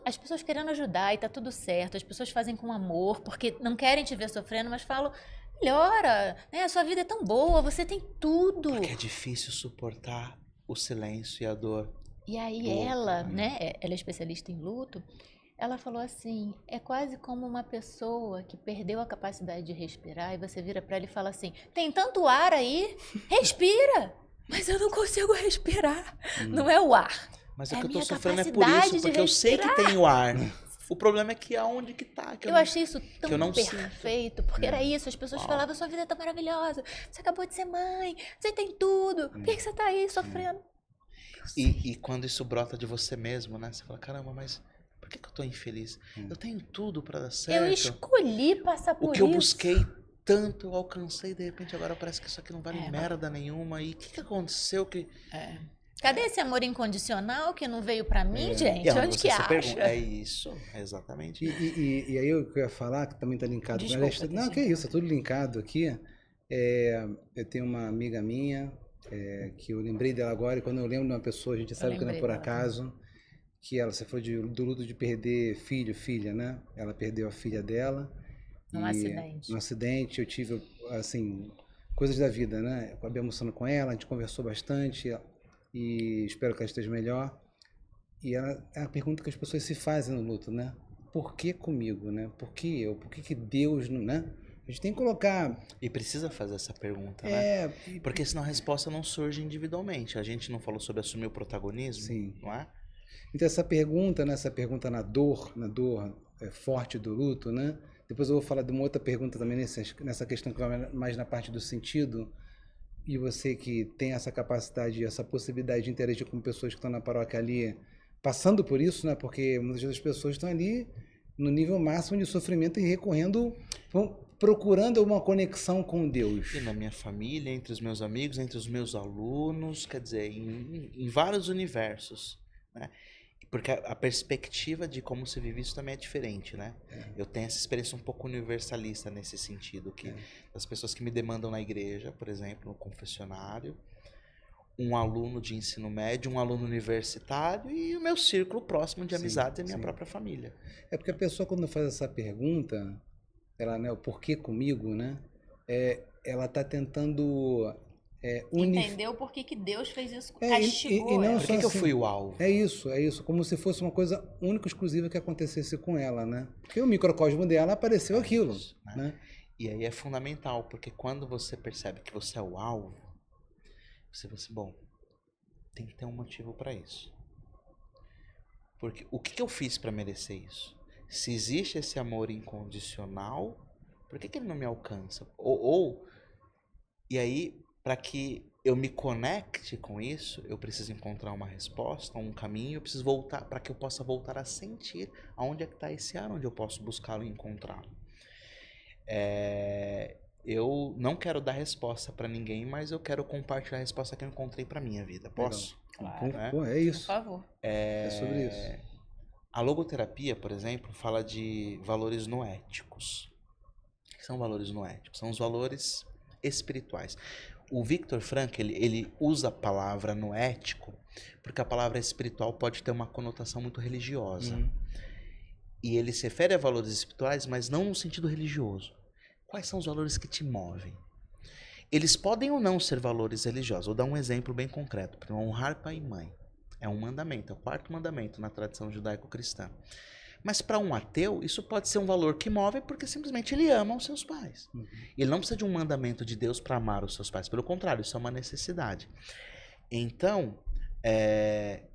As pessoas querendo ajudar e tá tudo certo, as pessoas fazem com amor, porque não querem te ver sofrendo, mas falam, melhora, né? A sua vida é tão boa, você tem tudo. Porque é difícil suportar o silêncio e a dor. E aí ela, né, ela é especialista em luto, ela falou assim, é quase como uma pessoa que perdeu a capacidade de respirar e você vira pra ela e fala assim, tem tanto ar aí, respira, mas eu não consigo respirar. Não é o ar. Mas o que eu tô sofrendo é por isso, porque eu sei que tem o ar. O problema é que aonde que tá? Eu achei isso tão perfeito, porque era isso, as pessoas falavam, sua vida tá maravilhosa, você acabou de ser mãe, você tem tudo, por que você tá aí sofrendo? E quando isso brota de você mesmo, né? Você fala, caramba, mas por que eu tô infeliz? Eu tenho tudo pra dar certo. Eu escolhi passar por isso. O que eu busquei tanto, eu alcancei, de repente agora parece que isso aqui não vale merda nenhuma. E o que aconteceu que... Cadê esse amor incondicional que não veio pra mim, gente? Onde que acha? É isso, exatamente. E aí eu ia falar, que também tá linkado. Desculpa, não, que isso, é tudo linkado aqui. Eu tenho uma amiga minha, que eu lembrei dela agora, e quando eu lembro de uma pessoa, a gente sabe que não é por acaso, que você falou do luto de perder filha, né? Ela perdeu a filha dela. Num acidente. Num acidente, eu tive, assim, coisas da vida, né? Eu acabei almoçando com ela, a gente conversou bastante, e espero que ela esteja melhor. E é a pergunta que as pessoas se fazem no luto, né? Por que comigo, né? Por que eu? Por que Deus, né? A gente tem que colocar... E precisa fazer essa pergunta, né? Porque senão a resposta não surge individualmente. A gente não falou sobre assumir o protagonismo, Sim. Não é? Então essa pergunta, né? Essa pergunta na dor forte do luto, né? Depois eu vou falar de uma outra pergunta também nessa questão que vai mais na parte do sentido. E você que tem essa capacidade, essa possibilidade de interagir com pessoas que estão na paróquia ali, passando por isso, né? Porque muitas vezes as pessoas estão ali no nível máximo de sofrimento e recorrendo, procurando uma conexão com Deus. E na minha família, entre os meus amigos, entre os meus alunos, quer dizer, em vários universos, né? Porque a perspectiva de como se vive isso também é diferente, né? Eu tenho essa experiência um pouco universalista nesse sentido, que as pessoas que me demandam na igreja, por exemplo, no confessionário, um aluno de ensino médio, um aluno universitário e o meu círculo próximo de amizades e a minha própria família. É porque a pessoa, quando faz essa pergunta, ela, né, o porquê comigo, né? Ela está tentando... Entendeu por que Deus fez isso? Castigou ela. Por que eu fui o alvo? É isso. Como se fosse uma coisa única, exclusiva que acontecesse com ela, né? Porque o microcosmo dela apareceu aquilo, né? E aí é fundamental, porque quando você percebe que você é o alvo, você fala assim, bom, tem que ter um motivo para isso. Porque o que eu fiz para merecer isso? Se existe esse amor incondicional, por que ele não me alcança? E aí, para que eu me conecte com isso, eu preciso encontrar uma resposta, um caminho, eu preciso voltar, para que eu possa voltar a sentir aonde é que está esse ar, onde eu posso buscá-lo e encontrá-lo. Eu não quero dar resposta para ninguém, mas eu quero compartilhar a resposta que eu encontrei para minha vida. Posso? Claro. Pô, é isso. Por favor. É sobre isso. A logoterapia, por exemplo, fala de valores noéticos. O que são valores noéticos? São os valores espirituais. O Viktor Frankl, ele usa a palavra noético porque a palavra espiritual pode ter uma conotação muito religiosa. E ele se refere a valores espirituais, mas não no sentido religioso. Quais são os valores que te movem? Eles podem ou não ser valores religiosos. Vou dar um exemplo bem concreto. Para honrar pai e mãe. É um mandamento, é o 4º mandamento na tradição judaico-cristã. Mas para um ateu, isso pode ser um valor que move porque simplesmente ele ama os seus pais. Ele não precisa de um mandamento de Deus para amar os seus pais. Pelo contrário, isso é uma necessidade. Então,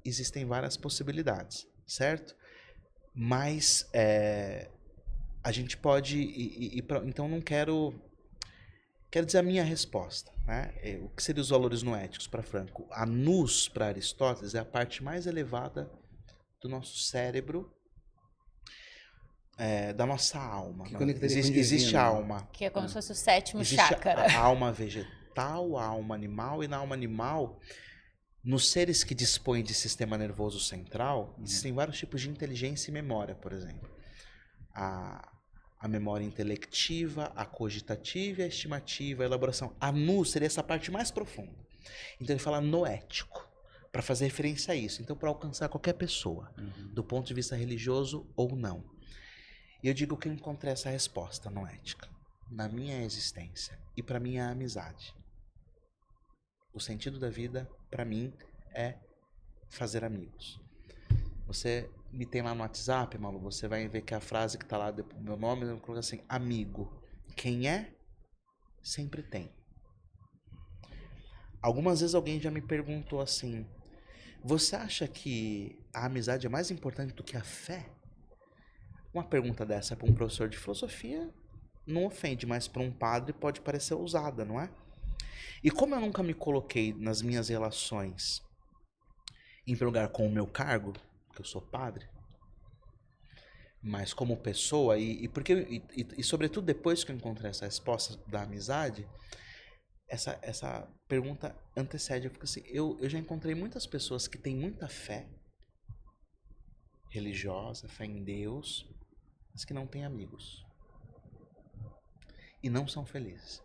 existem várias possibilidades, certo? Mas a gente pode... então, não quero dizer a minha resposta. Né? O que seriam os valores noéticos para Franco? A nous, para Aristóteles, é a parte mais elevada do nosso cérebro, da nossa alma. Existe a alma. Que é como se fosse o 7º chakra. A alma vegetal, a alma animal, e na alma animal, nos seres que dispõem de sistema nervoso central, existem vários tipos de inteligência e memória, por exemplo. A memória intelectiva, a cogitativa, a estimativa, a elaboração. A nous seria essa parte mais profunda. Então ele fala noético, para fazer referência a isso. Então, para alcançar qualquer pessoa, do ponto de vista religioso ou não. E eu digo que eu encontrei essa resposta noética na minha existência e para minha amizade. O sentido da vida, para mim, é fazer amigos. Você me tem lá no WhatsApp, Malu, você vai ver que a frase que está lá, meu nome, eu coloco assim, amigo. Quem é, sempre tem. Algumas vezes alguém já me perguntou assim, você acha que a amizade é mais importante do que a fé? Uma pergunta dessa para um professor de filosofia não ofende, mas para um padre pode parecer ousada, não é? E como eu nunca me coloquei nas minhas relações em primeiro lugar com o meu cargo, porque eu sou padre, mas como pessoa, e sobretudo depois que eu encontrei essa resposta da amizade, essa pergunta antecede, porque assim, eu já encontrei muitas pessoas que têm muita fé religiosa, fé em Deus, mas que não têm amigos. E não são felizes.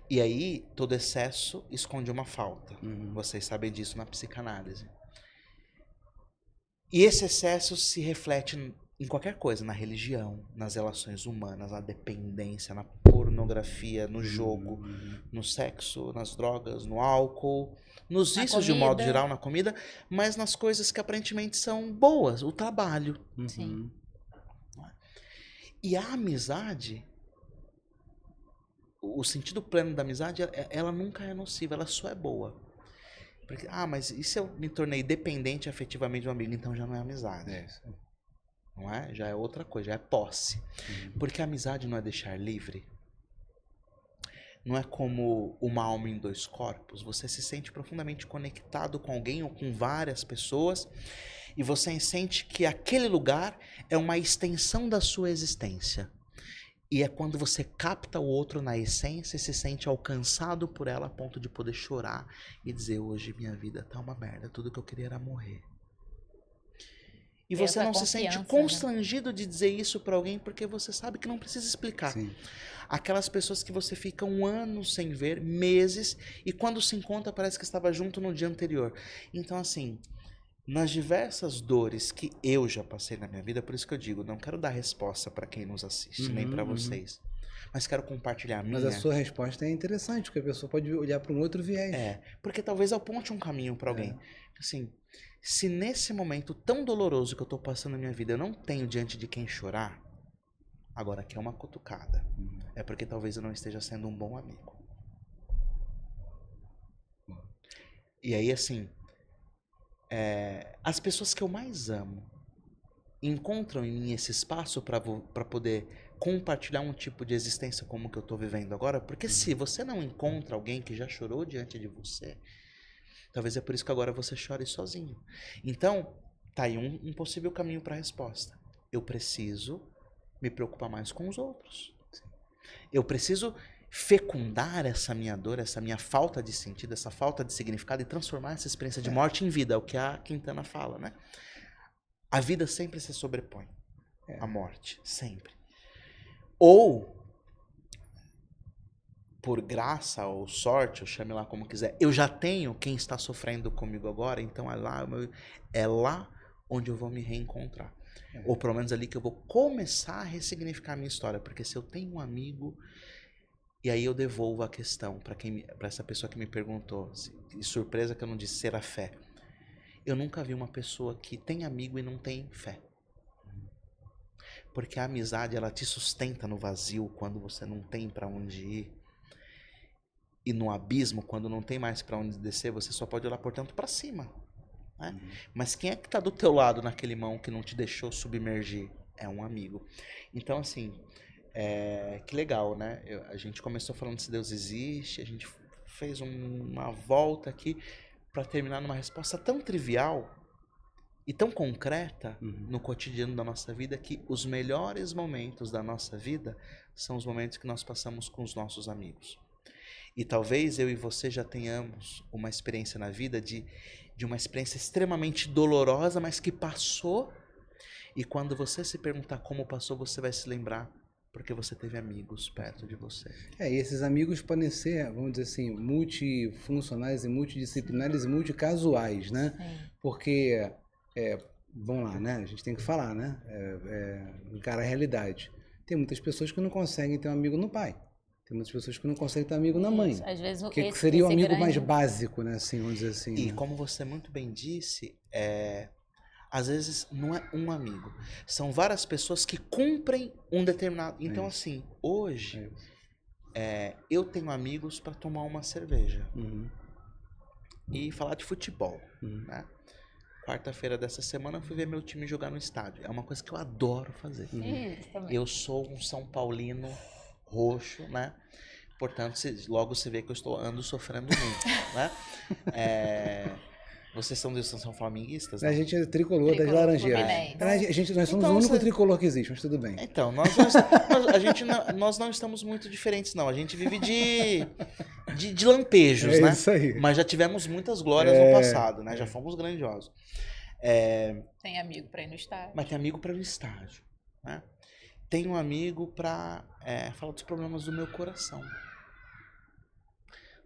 E aí, todo excesso esconde uma falta. Vocês sabem disso na psicanálise. E esse excesso se reflete em qualquer coisa, na religião, nas relações humanas, na dependência, na pornografia, no jogo, no sexo, nas drogas, no álcool, nos vícios de um modo geral, na comida, mas nas coisas que aparentemente são boas, o trabalho. Sim. E a amizade, o sentido pleno da amizade, ela nunca é nociva, ela só é boa. Porque, mas e se eu me tornei dependente afetivamente de um amigo? Então já não é amizade. Não é? Já é outra coisa, já é posse. Porque a amizade não é deixar livre. Não é como uma alma em 2 corpos. Você se sente profundamente conectado com alguém ou com várias pessoas. E você sente que aquele lugar é uma extensão da sua existência. E é quando você capta o outro na essência e se sente alcançado por ela a ponto de poder chorar e dizer, hoje minha vida tá uma merda, tudo que eu queria era morrer. E você não se sente constrangido de dizer isso para alguém porque você sabe que não precisa explicar. Sim. Aquelas pessoas que você fica um ano sem ver, meses, e quando se encontra parece que estava junto no dia anterior. Então assim, nas diversas dores que eu já passei na minha vida, por isso que eu digo, não quero dar resposta para quem nos assiste, nem para vocês. Mas quero compartilhar a minha. Mas a sua resposta é interessante, porque a pessoa pode olhar para um outro viés. Porque talvez eu aponte um caminho para alguém. Assim, se nesse momento tão doloroso que eu tô passando na minha vida, eu não tenho diante de quem chorar, agora aqui é uma cutucada. é porque talvez eu não esteja sendo um bom amigo. E aí, assim, as pessoas que eu mais amo encontram em mim esse espaço para poder compartilhar um tipo de existência como que eu tô vivendo agora, porque se você não encontra alguém que já chorou diante de você, talvez é por isso que agora você chore sozinho. Então, tá aí um possível caminho para a resposta. Eu preciso me preocupar mais com os outros. Eu preciso fecundar essa minha dor, essa minha falta de sentido, essa falta de significado e transformar essa experiência de morte em vida, é o que a Quintana fala, né? A vida sempre se sobrepõe à morte, sempre. Ou, por graça ou sorte, ou chame lá como quiser, eu já tenho quem está sofrendo comigo agora, então é lá onde eu vou me reencontrar. Ou pelo menos ali que eu vou começar a ressignificar a minha história, porque se eu tenho um amigo, e aí eu devolvo a questão para essa pessoa que me perguntou, e surpresa que eu não disse ser a fé. Eu nunca vi uma pessoa que tem amigo e não tem fé. Porque a amizade, ela te sustenta no vazio quando você não tem para onde ir. E no abismo, quando não tem mais para onde descer, você só pode olhar, portanto, para cima. Né? Mas quem é que tá do teu lado naquele mão que não te deixou submergir? É um amigo. Então, assim, que legal, né? A gente começou falando se Deus existe, a gente fez uma volta aqui para terminar numa resposta tão trivial e tão concreta no cotidiano da nossa vida, que os melhores momentos da nossa vida são os momentos que nós passamos com os nossos amigos. E talvez eu e você já tenhamos uma experiência na vida de uma experiência extremamente dolorosa, mas que passou. E quando você se perguntar como passou, você vai se lembrar porque você teve amigos perto de você. E esses amigos podem ser, vamos dizer assim, multifuncionais e multidisciplinares e multicasuais, né? Sim. Porque, vamos lá, né? A gente tem que falar, né? Encarar a realidade. Tem muitas pessoas que não conseguem ter um amigo no pai. Tem muitas pessoas que não conseguem ter um amigo na mãe. Às vezes que seria o amigo mais básico, né? Assim, vamos dizer assim. E né? como você muito bem disse, às vezes não é um amigo. São várias pessoas que cumprem um determinado... Então, assim, hoje, eu tenho amigos para tomar uma cerveja. E falar de futebol, né? Quarta-feira dessa semana eu fui ver meu time jogar no estádio. É uma coisa que eu adoro fazer. Eu sou um São Paulino roxo, né? Portanto, logo você vê que eu ando sofrendo muito, né? Vocês são flamenguistas? Não? A gente é tricolor das Laranjeiras. Nós somos o único tricolor que existe, mas tudo bem. Então, nós não estamos muito diferentes, não. A gente vive de lampejos, né? Isso aí. Mas já tivemos muitas glórias no passado, né? Já fomos grandiosos. Tem amigo para ir no estádio. Mas tem amigo para ir no estádio, né? Tem um amigo para falar dos problemas do meu coração.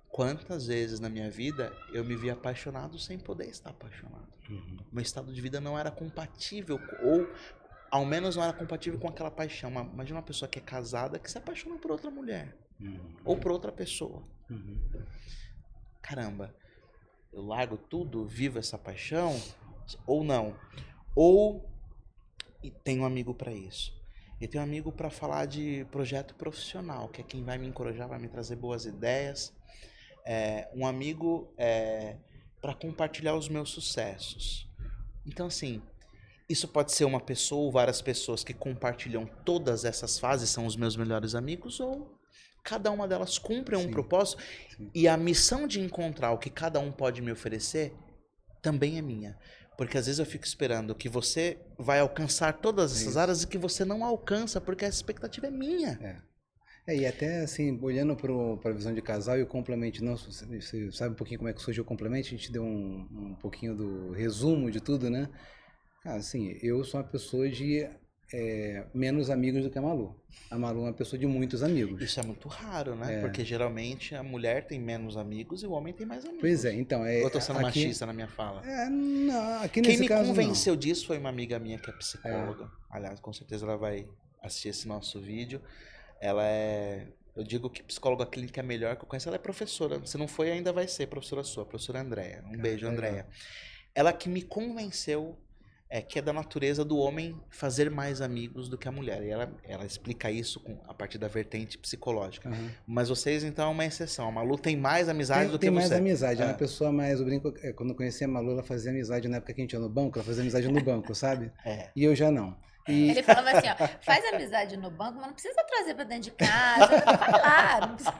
Quantas vezes na minha vida eu me vi apaixonado sem poder estar apaixonado. Meu estado de vida não era compatível, ou ao menos não era compatível com aquela paixão. Imagina uma pessoa que é casada que se apaixona por outra mulher. Ou por outra pessoa. Caramba, eu largo tudo, vivo essa paixão, ou não. Ou tenho um amigo para isso. Eu tenho um amigo para falar de projeto profissional, que é quem vai me encorajar, vai me trazer boas ideias. Um amigo para compartilhar os meus sucessos. Então, assim, isso pode ser uma pessoa ou várias pessoas que compartilham todas essas fases, são os meus melhores amigos, ou cada uma delas cumpre um propósito. E a missão de encontrar o que cada um pode me oferecer também é minha. Porque às vezes eu fico esperando que você vai alcançar todas essas áreas e que você não alcança, porque a expectativa é minha. E até assim, olhando para a visão de casal e o complemento, não, você sabe um pouquinho como é que surgiu o complemento, a gente deu um pouquinho do resumo de tudo, né? Cara, assim, eu sou uma pessoa de menos amigos do que a Malu. A Malu é uma pessoa de muitos amigos. Isso é muito raro, né? Porque geralmente a mulher tem menos amigos e o homem tem mais amigos. Pois é, então... eu tô sendo machista na minha fala. Não, aqui nesse Quem caso me convenceu disso foi uma amiga minha que é psicóloga. Aliás, com certeza ela vai assistir esse nosso vídeo. Ela eu digo que psicóloga clínica é melhor que eu conheço. Ela é professora. Se não foi, ainda vai ser professora sua, professora Andréia. Um beijo, Andréia. Ela que me convenceu que é da natureza do homem fazer mais amigos do que a mulher. E ela explica isso a partir da vertente psicológica. Uhum. Mas vocês, então, é uma exceção. A Malu tem mais amizade do que tem você. mais amizade. É uma pessoa mais... Eu brinco, quando eu conheci a Malu, ela fazia amizade na época que a gente ia no banco. Ela fazia amizade no banco, sabe? E eu já não. E... Ele falava assim, ó, faz amizade no banco, mas não precisa trazer pra dentro de casa, vai lá. Não precisa...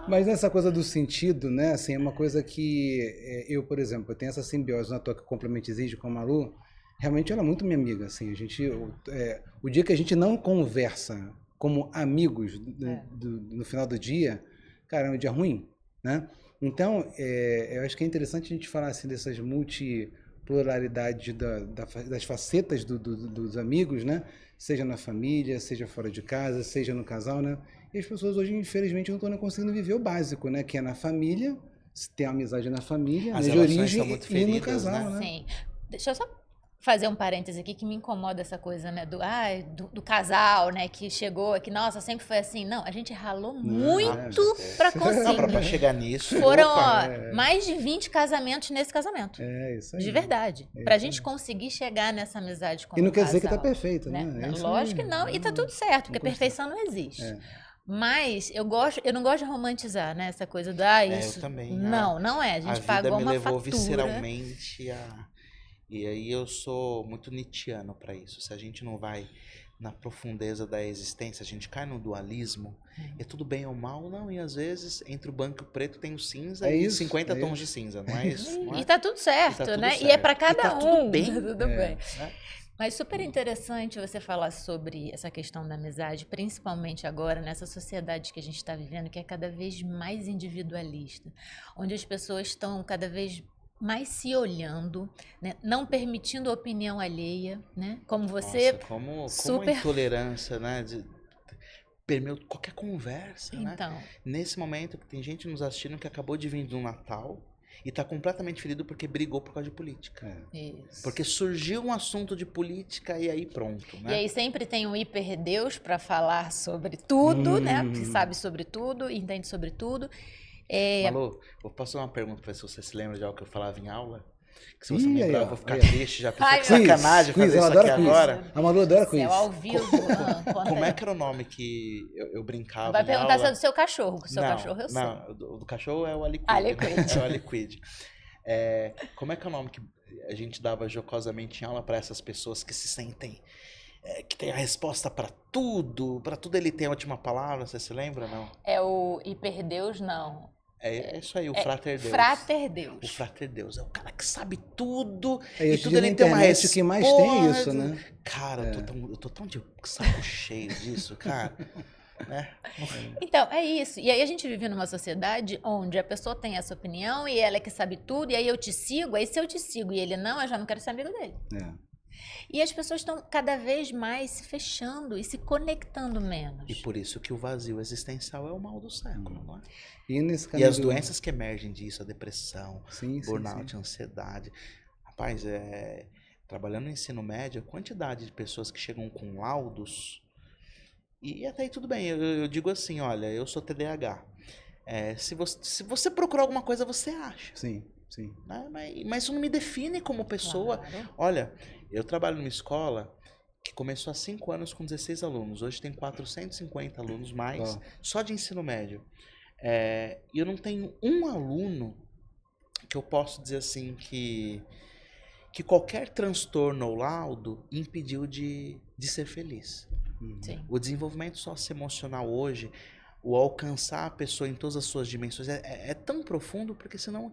Mas nessa coisa do sentido, né, assim, é uma coisa que eu, por exemplo, eu tenho essa simbiose na toca complemento exige com a Malu, realmente ela é muito minha amiga, assim, o dia que a gente não conversa como amigos no final do dia, cara, é um dia ruim, né? Então, eu acho que é interessante a gente falar, assim, dessas multipluralidades das facetas dos amigos, né? Seja na família, seja fora de casa, seja no casal, né? E as pessoas hoje, infelizmente, não estão conseguindo viver o básico, né? Que é na família, ter amizade na família, as de origem muito e feridas, no casal, né? Sim. Deixa eu só fazer um parêntese aqui que me incomoda essa coisa, né? Do casal, né? Que chegou aqui, nossa, sempre foi assim. Não, a gente ralou muito pra conseguir. Não, pra chegar nisso. Foram mais de 20 casamentos nesse casamento. Isso aí. De verdade. Pra gente conseguir chegar nessa amizade com o casal. E não quer dizer que tá perfeito, né? Não, lógico que não. E tá tudo certo, porque perfeição não existe. Mas eu não gosto de romantizar, né? Essa coisa do isso. Eu também. Não é. A gente pagou uma fatura. A vida me levou visceralmente E aí eu sou muito nietzschiano para isso. Se a gente não vai na profundeza da existência, a gente cai no dualismo, é tudo bem ou mal, não. E às vezes, entre o branco e o preto tem o cinza e 50 tons de cinza, não é isso? Não é? E tá tudo certo, né? Certo. E é para cada tá tudo bem. Tá tudo bem. Mas super interessante você falar sobre essa questão da amizade, principalmente agora nessa sociedade que a gente está vivendo, que é cada vez mais individualista, onde as pessoas estão cada vez mais se olhando, né? Não permitindo opinião alheia, né? Como você... Nossa, como a intolerância, né? Permeou qualquer conversa, então, né? Nesse momento que tem gente nos assistindo que acabou de vir do Natal e tá completamente ferido porque brigou por causa de política. Isso. Porque surgiu um assunto de política e aí pronto, né? E aí sempre tem um hiperdeus para falar sobre tudo, né? Que sabe sobre tudo, entende sobre tudo. Malu, vou passar uma pergunta para ver se você se lembra de algo que eu falava em aula. Que se você me lembrar, eu vou ficar triste já. Pensou que sacanagem fazer isso aqui agora. A Malu adora quiz. Ao vivo. Como é que era o nome que eu brincava? Vai perguntar aula? se é do seu cachorro. O seu cachorro eu sei. Não, do cachorro é o Aliquid. É o Aliquid. Como é que é o nome que a gente dava jocosamente em aula para essas pessoas que se sentem... que tem a resposta para tudo ele tem a última palavra, você se lembra ou não? É o hiperdeus, não. É isso aí, o Frater Deus. Frater Deus. O Frater Deus. É o cara que sabe tudo. E tudo ele tem uma resposta. O que mais tem é isso, né? Cara, eu tô tão de saco cheio disso, cara. Né? Então, é isso. E aí a gente vive numa sociedade onde a pessoa tem essa opinião e ela é que sabe tudo, e aí eu te sigo, aí se eu te sigo e ele não, eu já não quero ser amigo dele. E as pessoas estão cada vez mais se fechando e se conectando menos. E por isso que o vazio existencial é o mal do século, não é? E as doenças que emergem disso, a depressão, burnout, sim. ansiedade. Rapaz, trabalhando no ensino médio, a quantidade de pessoas que chegam com laudos, e até aí tudo bem, eu digo assim, olha, eu sou TDAH. Se você procurar alguma coisa, você acha. Sim. Mas isso não me define como pessoa. Claro. Olha, eu trabalho numa escola que começou há 5 anos com 16 alunos. Hoje tem 450 alunos mais, só de ensino médio. E eu não tenho um aluno que eu posso dizer assim que qualquer transtorno ou laudo impediu de ser feliz. Sim. O desenvolvimento socioemocional hoje, o alcançar a pessoa em todas as suas dimensões é tão profundo, porque senão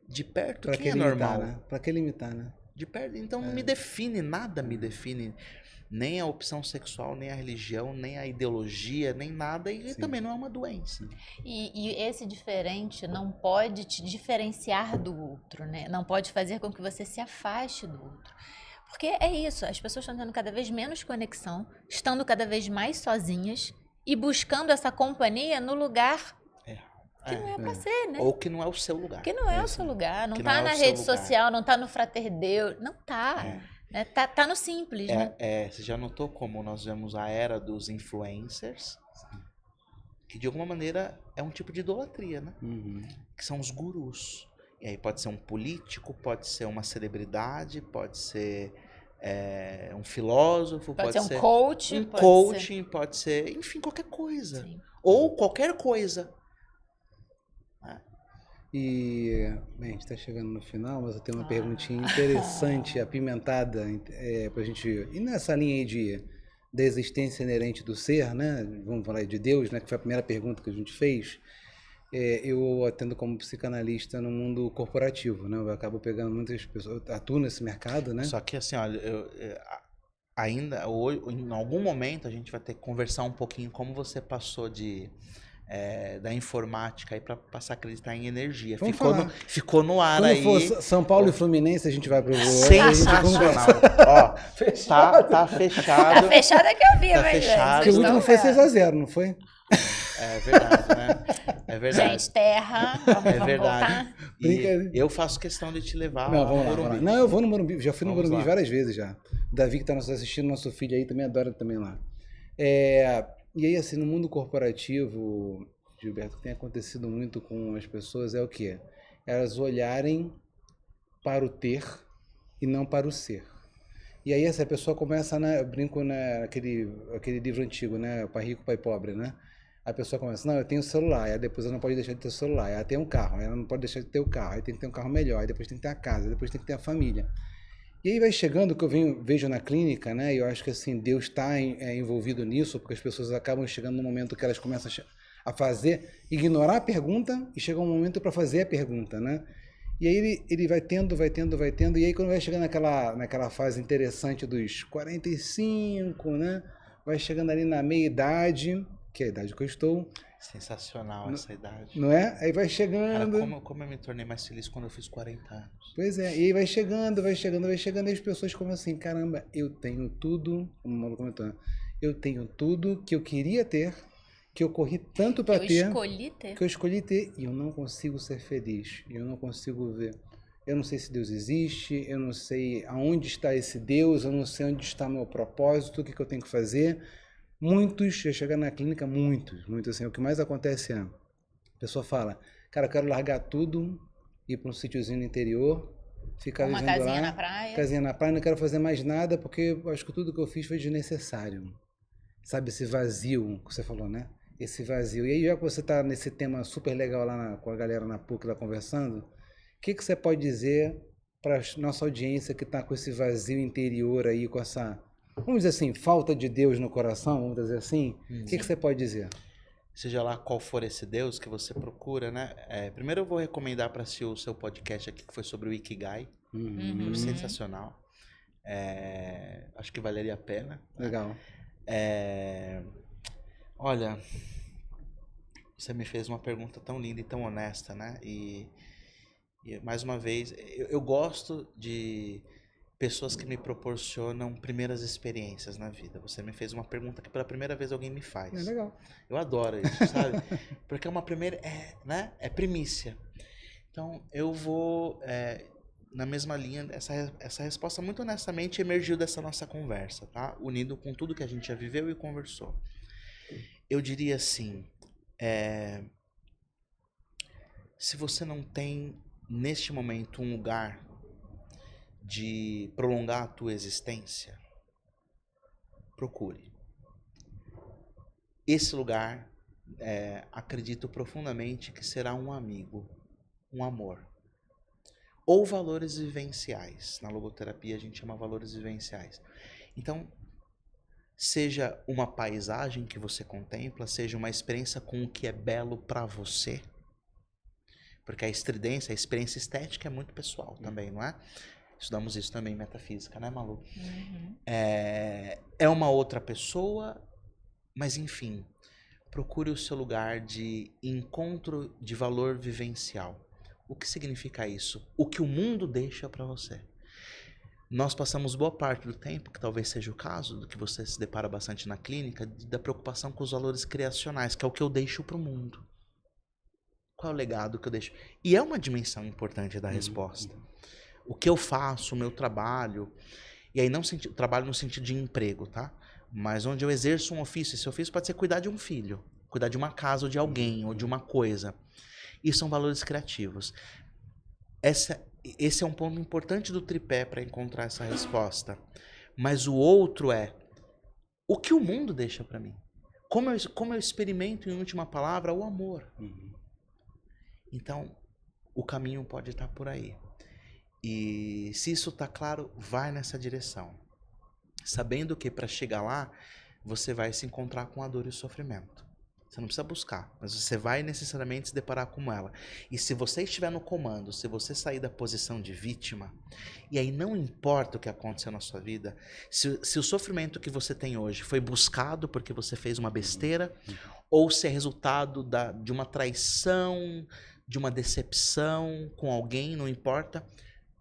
de perto quem é normal? Né? Pra que limitar, né? De perto, então não me define, nada me define. Nem a opção sexual, nem a religião, nem a ideologia, nem nada. E também não é uma doença. E esse diferente não pode te diferenciar do outro, né? Não pode fazer com que você se afaste do outro. Porque é isso, as pessoas estão tendo cada vez menos conexão, estando cada vez mais sozinhas e buscando essa companhia no lugar que não é pra ser, né? Ou que não é o seu lugar. Que não é o seu lugar, não tá na rede social, não tá no Frater Deus, não tá. Tá no simples, né? Você já notou como nós vemos a era dos influencers, que de alguma maneira é um tipo de idolatria, né? Que são os gurus. E aí pode ser um político, pode ser uma celebridade, pode ser um filósofo, pode ser um coach, um coaching, pode ser, enfim, qualquer coisa. Sim. Ou qualquer coisa. E, bem, a gente está chegando no final, mas eu tenho uma perguntinha interessante, apimentada, para a gente ir nessa linha aí da existência inerente do ser, né? Vamos falar de Deus, né? Que foi a primeira pergunta que a gente fez. Eu atendo como psicanalista no mundo corporativo, né? Eu acabo pegando muitas pessoas, eu atuo nesse mercado, né? Só que assim, olha, ainda em algum momento a gente vai ter que conversar um pouquinho como você passou da informática aí para passar a acreditar em energia. Ficou no ar. Quando aí. Quando for São Paulo e Fluminense, a gente vai pro sensacional. Ó, tá fechado. Tá fechado é que eu vi, tá fechado. Porque o último foi 6-0, não foi? É verdade, né? É verdade. Gente, terra. É verdade. E eu faço questão de te levar. Não, vamos lá. Não, eu vou no Morumbi. Já fui no Morumbi várias vezes já. O Davi que tá nos assistindo, nosso filho aí, também adora também lá. E aí, assim, no mundo corporativo, Gilberto, o que tem acontecido muito com as pessoas é o quê? Elas olharem para o ter e não para o ser. E aí essa pessoa começa, né, eu brinco aquele livro antigo, né, Pai Rico, Pai Pobre, né? A pessoa começa, não, eu tenho celular, aí depois ela não pode deixar de ter o celular, aí ela tem um carro, aí ela não pode deixar de ter o carro, aí tem que ter um carro melhor, aí depois tem que ter a casa, aí depois tem que ter a família. E aí vai chegando, o que eu vejo na clínica, né? E eu acho que assim, Deus está envolvido nisso, porque as pessoas acabam chegando no momento que elas começam a ignorar a pergunta e chega um momento para fazer a pergunta, né? E aí ele vai tendo, e aí quando vai chegando naquela fase interessante dos 45, né? Vai chegando ali na meia-idade, que é a idade que eu estou. Sensacional essa idade. Não é? Aí vai chegando... Cara, como eu me tornei mais feliz quando eu fiz 40 anos. Pois é, e aí vai chegando, e as pessoas como assim, caramba, eu tenho tudo, como o Malu comentou, eu tenho tudo que eu queria ter, que eu corri tanto para ter, que eu escolhi ter, e eu não consigo ser feliz, eu não consigo ver. Eu não sei se Deus existe, eu não sei aonde está esse Deus, eu não sei onde está meu propósito, o que eu tenho que fazer. Muitos, já chegaram na clínica, muitos, assim, o que mais acontece a pessoa fala, cara, eu quero largar tudo, ir para um sítiozinho no interior, ficar vivendo lá. Uma casinha na praia. Casinha na praia, não quero fazer mais nada, porque eu acho que tudo que eu fiz foi desnecessário. Sabe, esse vazio que você falou, né? Esse vazio. E aí, já que você está nesse tema super legal lá com a galera na PUC lá conversando, o que você pode dizer para a nossa audiência que está com esse vazio interior aí, com essa... Vamos dizer assim, falta de Deus no coração, vamos dizer assim. O que você pode dizer? Seja lá qual for esse Deus que você procura, né? Primeiro eu vou recomendar para si o seu podcast aqui, que foi sobre o Ikigai. Sensacional. Acho que valeria a pena. Legal. Olha, você me fez uma pergunta tão linda e tão honesta, né? E mais uma vez, eu gosto de... pessoas que me proporcionam primeiras experiências na vida. Você me fez uma pergunta que pela primeira vez alguém me faz. É legal. Eu adoro isso, sabe? Porque é uma primeira... né? É primícia. Então, eu vou... na mesma linha, essa resposta muito honestamente emergiu dessa nossa conversa, tá? Unido com tudo que a gente já viveu e conversou. Eu diria assim... se você não tem, neste momento, um lugar de prolongar a tua existência, procure. Esse lugar, acredito profundamente que será um amigo, um amor. Ou valores vivenciais. Na logoterapia a gente chama valores vivenciais. Então, seja uma paisagem que você contempla, seja uma experiência com o que é belo para você, porque a estridência, a experiência estética é muito pessoal também, não é? Estudamos isso também em metafísica, né, Malu? É uma outra pessoa, mas enfim, procure o seu lugar de encontro de valor vivencial. O que significa isso? O que o mundo deixa para você. Nós passamos boa parte do tempo, que talvez seja o caso, do que você se depara bastante na clínica, da preocupação com os valores criacionais, que é o que eu deixo para o mundo. Qual é o legado que eu deixo? E é uma dimensão importante da resposta. O que eu faço, o meu trabalho, e aí não trabalho no sentido de emprego, tá? Mas onde eu exerço um ofício, esse ofício pode ser cuidar de um filho, cuidar de uma casa ou de alguém, ou de uma coisa. E são valores criativos. Essa esse é um ponto importante do tripé para encontrar essa resposta. Mas o outro é, o que o mundo deixa para mim? Como eu experimento, em última palavra, o amor. Então, o caminho pode estar por aí. E se isso está claro, vai nessa direção. Sabendo que para chegar lá, você vai se encontrar com a dor e o sofrimento. Você não precisa buscar, mas você vai necessariamente se deparar com ela. E se você estiver no comando, se você sair da posição de vítima, e aí não importa o que aconteceu na sua vida, se o sofrimento que você tem hoje foi buscado porque você fez uma besteira, ou se é resultado de uma traição, de uma decepção com alguém, não importa,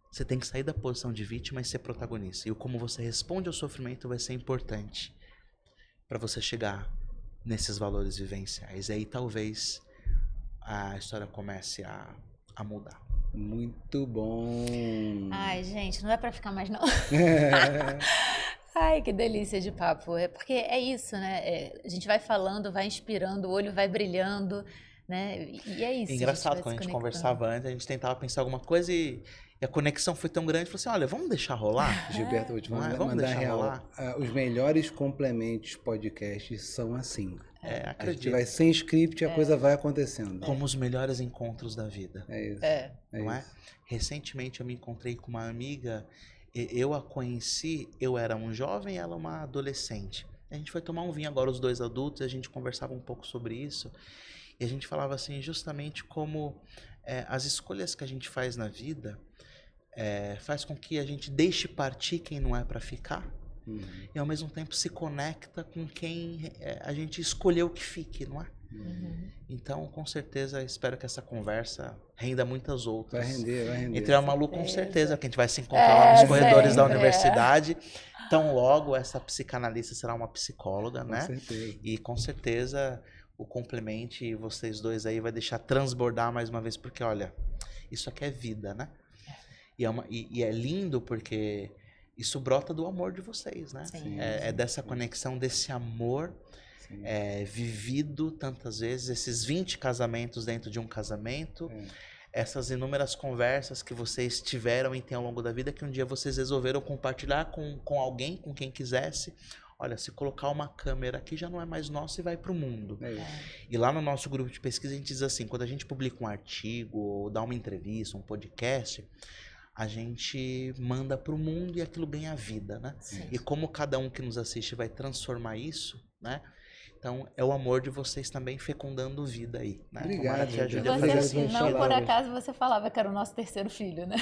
você tem que sair da posição de vítima e ser protagonista. E como você responde ao sofrimento vai ser importante para você chegar nesses valores vivenciais. E aí talvez a história comece a mudar. Muito bom. Ai, gente, não dá pra ficar mais não. Ai, que delícia de papo. É porque é isso, né? A gente vai falando, vai inspirando, o olho vai brilhando, né? E é isso. É engraçado, quando a gente conversava antes, a gente tentava pensar alguma coisa e a conexão foi tão grande, falou assim, olha, vamos deixar rolar? Gilberto, vou te mandar real. Os melhores complementos podcasts são assim. Acredito. A gente vai sem script e a coisa vai acontecendo. Como os melhores encontros da vida. É isso. Não é? Recentemente eu me encontrei com uma amiga, eu a conheci, eu era um jovem, ela uma adolescente. A gente foi tomar um vinho agora, os dois adultos, e a gente conversava um pouco sobre isso. E a gente falava assim, justamente como as escolhas que a gente faz na vida faz com que a gente deixe partir quem não é para ficar. E ao mesmo tempo se conecta com quem a gente escolheu que fique, não é? Então, com certeza, espero que essa conversa renda muitas outras. Vai render. Entre a Malu, com certeza, que a gente vai se encontrar lá nos corredores da universidade. Tão logo, essa psicanalista será uma psicóloga, né? Com certeza. E com certeza o complemento e vocês dois aí vai deixar transbordar mais uma vez, porque olha, isso aqui é vida, né? E é lindo porque isso brota do amor de vocês, né? Sim. É dessa conexão, desse amor vivido tantas vezes, esses 20 casamentos dentro de um casamento, essas inúmeras conversas que vocês tiveram e têm ao longo da vida, que um dia vocês resolveram compartilhar com alguém, com quem quisesse. Olha, se colocar uma câmera aqui já não é mais nossa e vai para o mundo. E lá no nosso grupo de pesquisa a gente diz assim, quando a gente publica um artigo, ou dá uma entrevista, um podcast, a gente manda para o mundo e aquilo ganha vida, né? E como cada um que nos assiste vai transformar isso, né? Então, é o amor de vocês também fecundando vida aí, né? Obrigado, você, não por acaso você falava que era o nosso terceiro filho, né?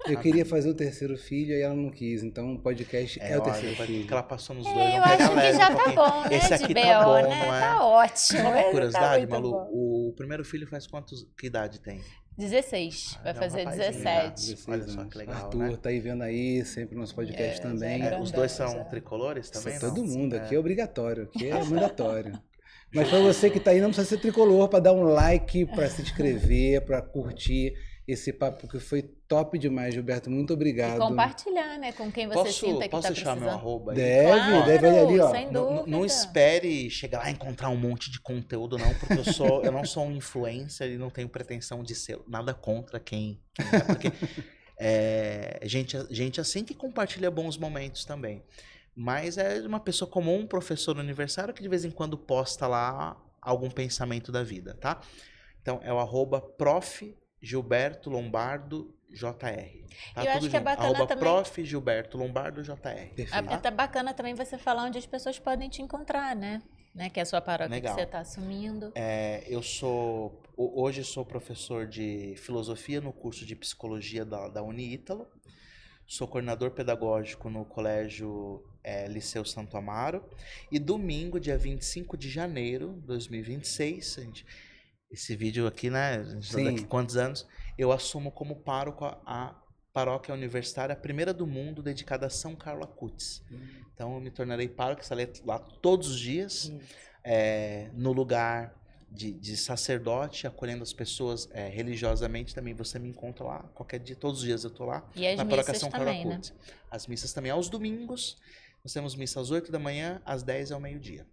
Eu queria fazer o terceiro filho e ela não quis, então o podcast é o terceiro filho. Que ela passou nos dois. Eu acho que já tá bom, né? Esse aqui de tá bom, né? não é? Tá ótimo. Não é curiosidade, tá Malu? bom. O primeiro filho faz que idade tem? 16, vai fazer 17. Olha só que legal, Arthur, né? tá aí vendo aí, sempre no nosso podcast também. Os dois são tricolores também? Todo mundo, aqui é obrigatório, aqui é mandatório. Mas para você que tá aí, não precisa ser tricolor para dar um like, para se inscrever, para curtir esse papo, porque foi top demais, Gilberto. Muito obrigado. E compartilhar, né, com quem você sinta que tá precisando. Posso deixar meu arroba aí? Deve ali, ó. Sem dúvida. Não espere chegar lá e encontrar um monte de conteúdo, não, porque eu não sou um influencer e não tenho pretensão de ser nada contra quem é, porque gente assim que compartilha bons momentos também. Mas é uma pessoa comum, um professor universitário que de vez em quando posta lá algum pensamento da vida, tá? Então é o @prof. Gilberto Lombardo JR. Tá? Eu acho que é bacana também. Prof. Gilberto Lombardo JR. É bacana também você falar onde as pessoas podem te encontrar, né? Que é a sua paróquia. Legal. Que você está assumindo. Hoje sou professor de filosofia no curso de psicologia da Uniítalo. Sou coordenador pedagógico no colégio Liceu Santo Amaro. E domingo, dia 25 de janeiro de 2026, esse vídeo aqui, né? Daqui a quantos anos? Eu assumo como pároco a paróquia universitária, a primeira do mundo, dedicada a São Carlo Acutis. Então, eu me tornarei pároco, estarei lá todos os dias, no lugar de sacerdote, acolhendo as pessoas religiosamente. Também você me encontra lá, qualquer dia, todos os dias eu estou lá. E as na paróquia missas São também, Carlo Acutis. né? As missas também aos domingos. Nós temos missa às 8 da manhã, às 10 ao meio-dia.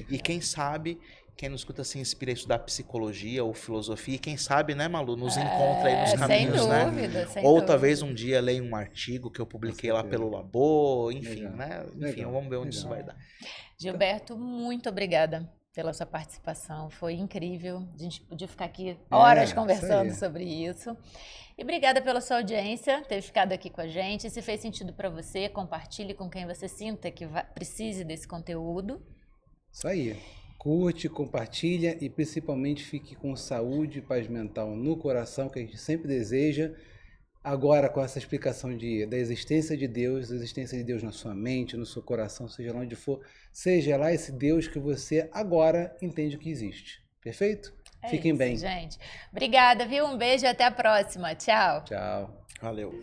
E quem sabe quem nos escuta se inspira a estudar psicologia ou filosofia, e quem sabe, né, Malu, nos encontra aí nos caminhos, sem né? dúvida, sem ou dúvida. talvez um dia leia um artigo que eu publiquei lá pelo Labor, enfim, Legal. né? Enfim, Legal. vamos ver onde Legal. isso vai dar. Gilberto, muito obrigada pela sua participação, foi incrível, a gente podia ficar aqui horas conversando sobre isso. E obrigada pela sua audiência, ter ficado aqui com a gente. Se fez sentido para você, compartilhe com quem você sinta que precise desse conteúdo. Isso aí. Curte, compartilha e principalmente fique com saúde e paz mental no coração, que a gente sempre deseja. Agora, com essa explicação da existência de Deus, da existência de Deus na sua mente, no seu coração, seja lá onde for, seja lá esse Deus que você agora entende que existe. Perfeito? Fiquem isso, bem. Gente. Obrigada, viu? Um beijo e até a próxima. Tchau. Tchau. Valeu.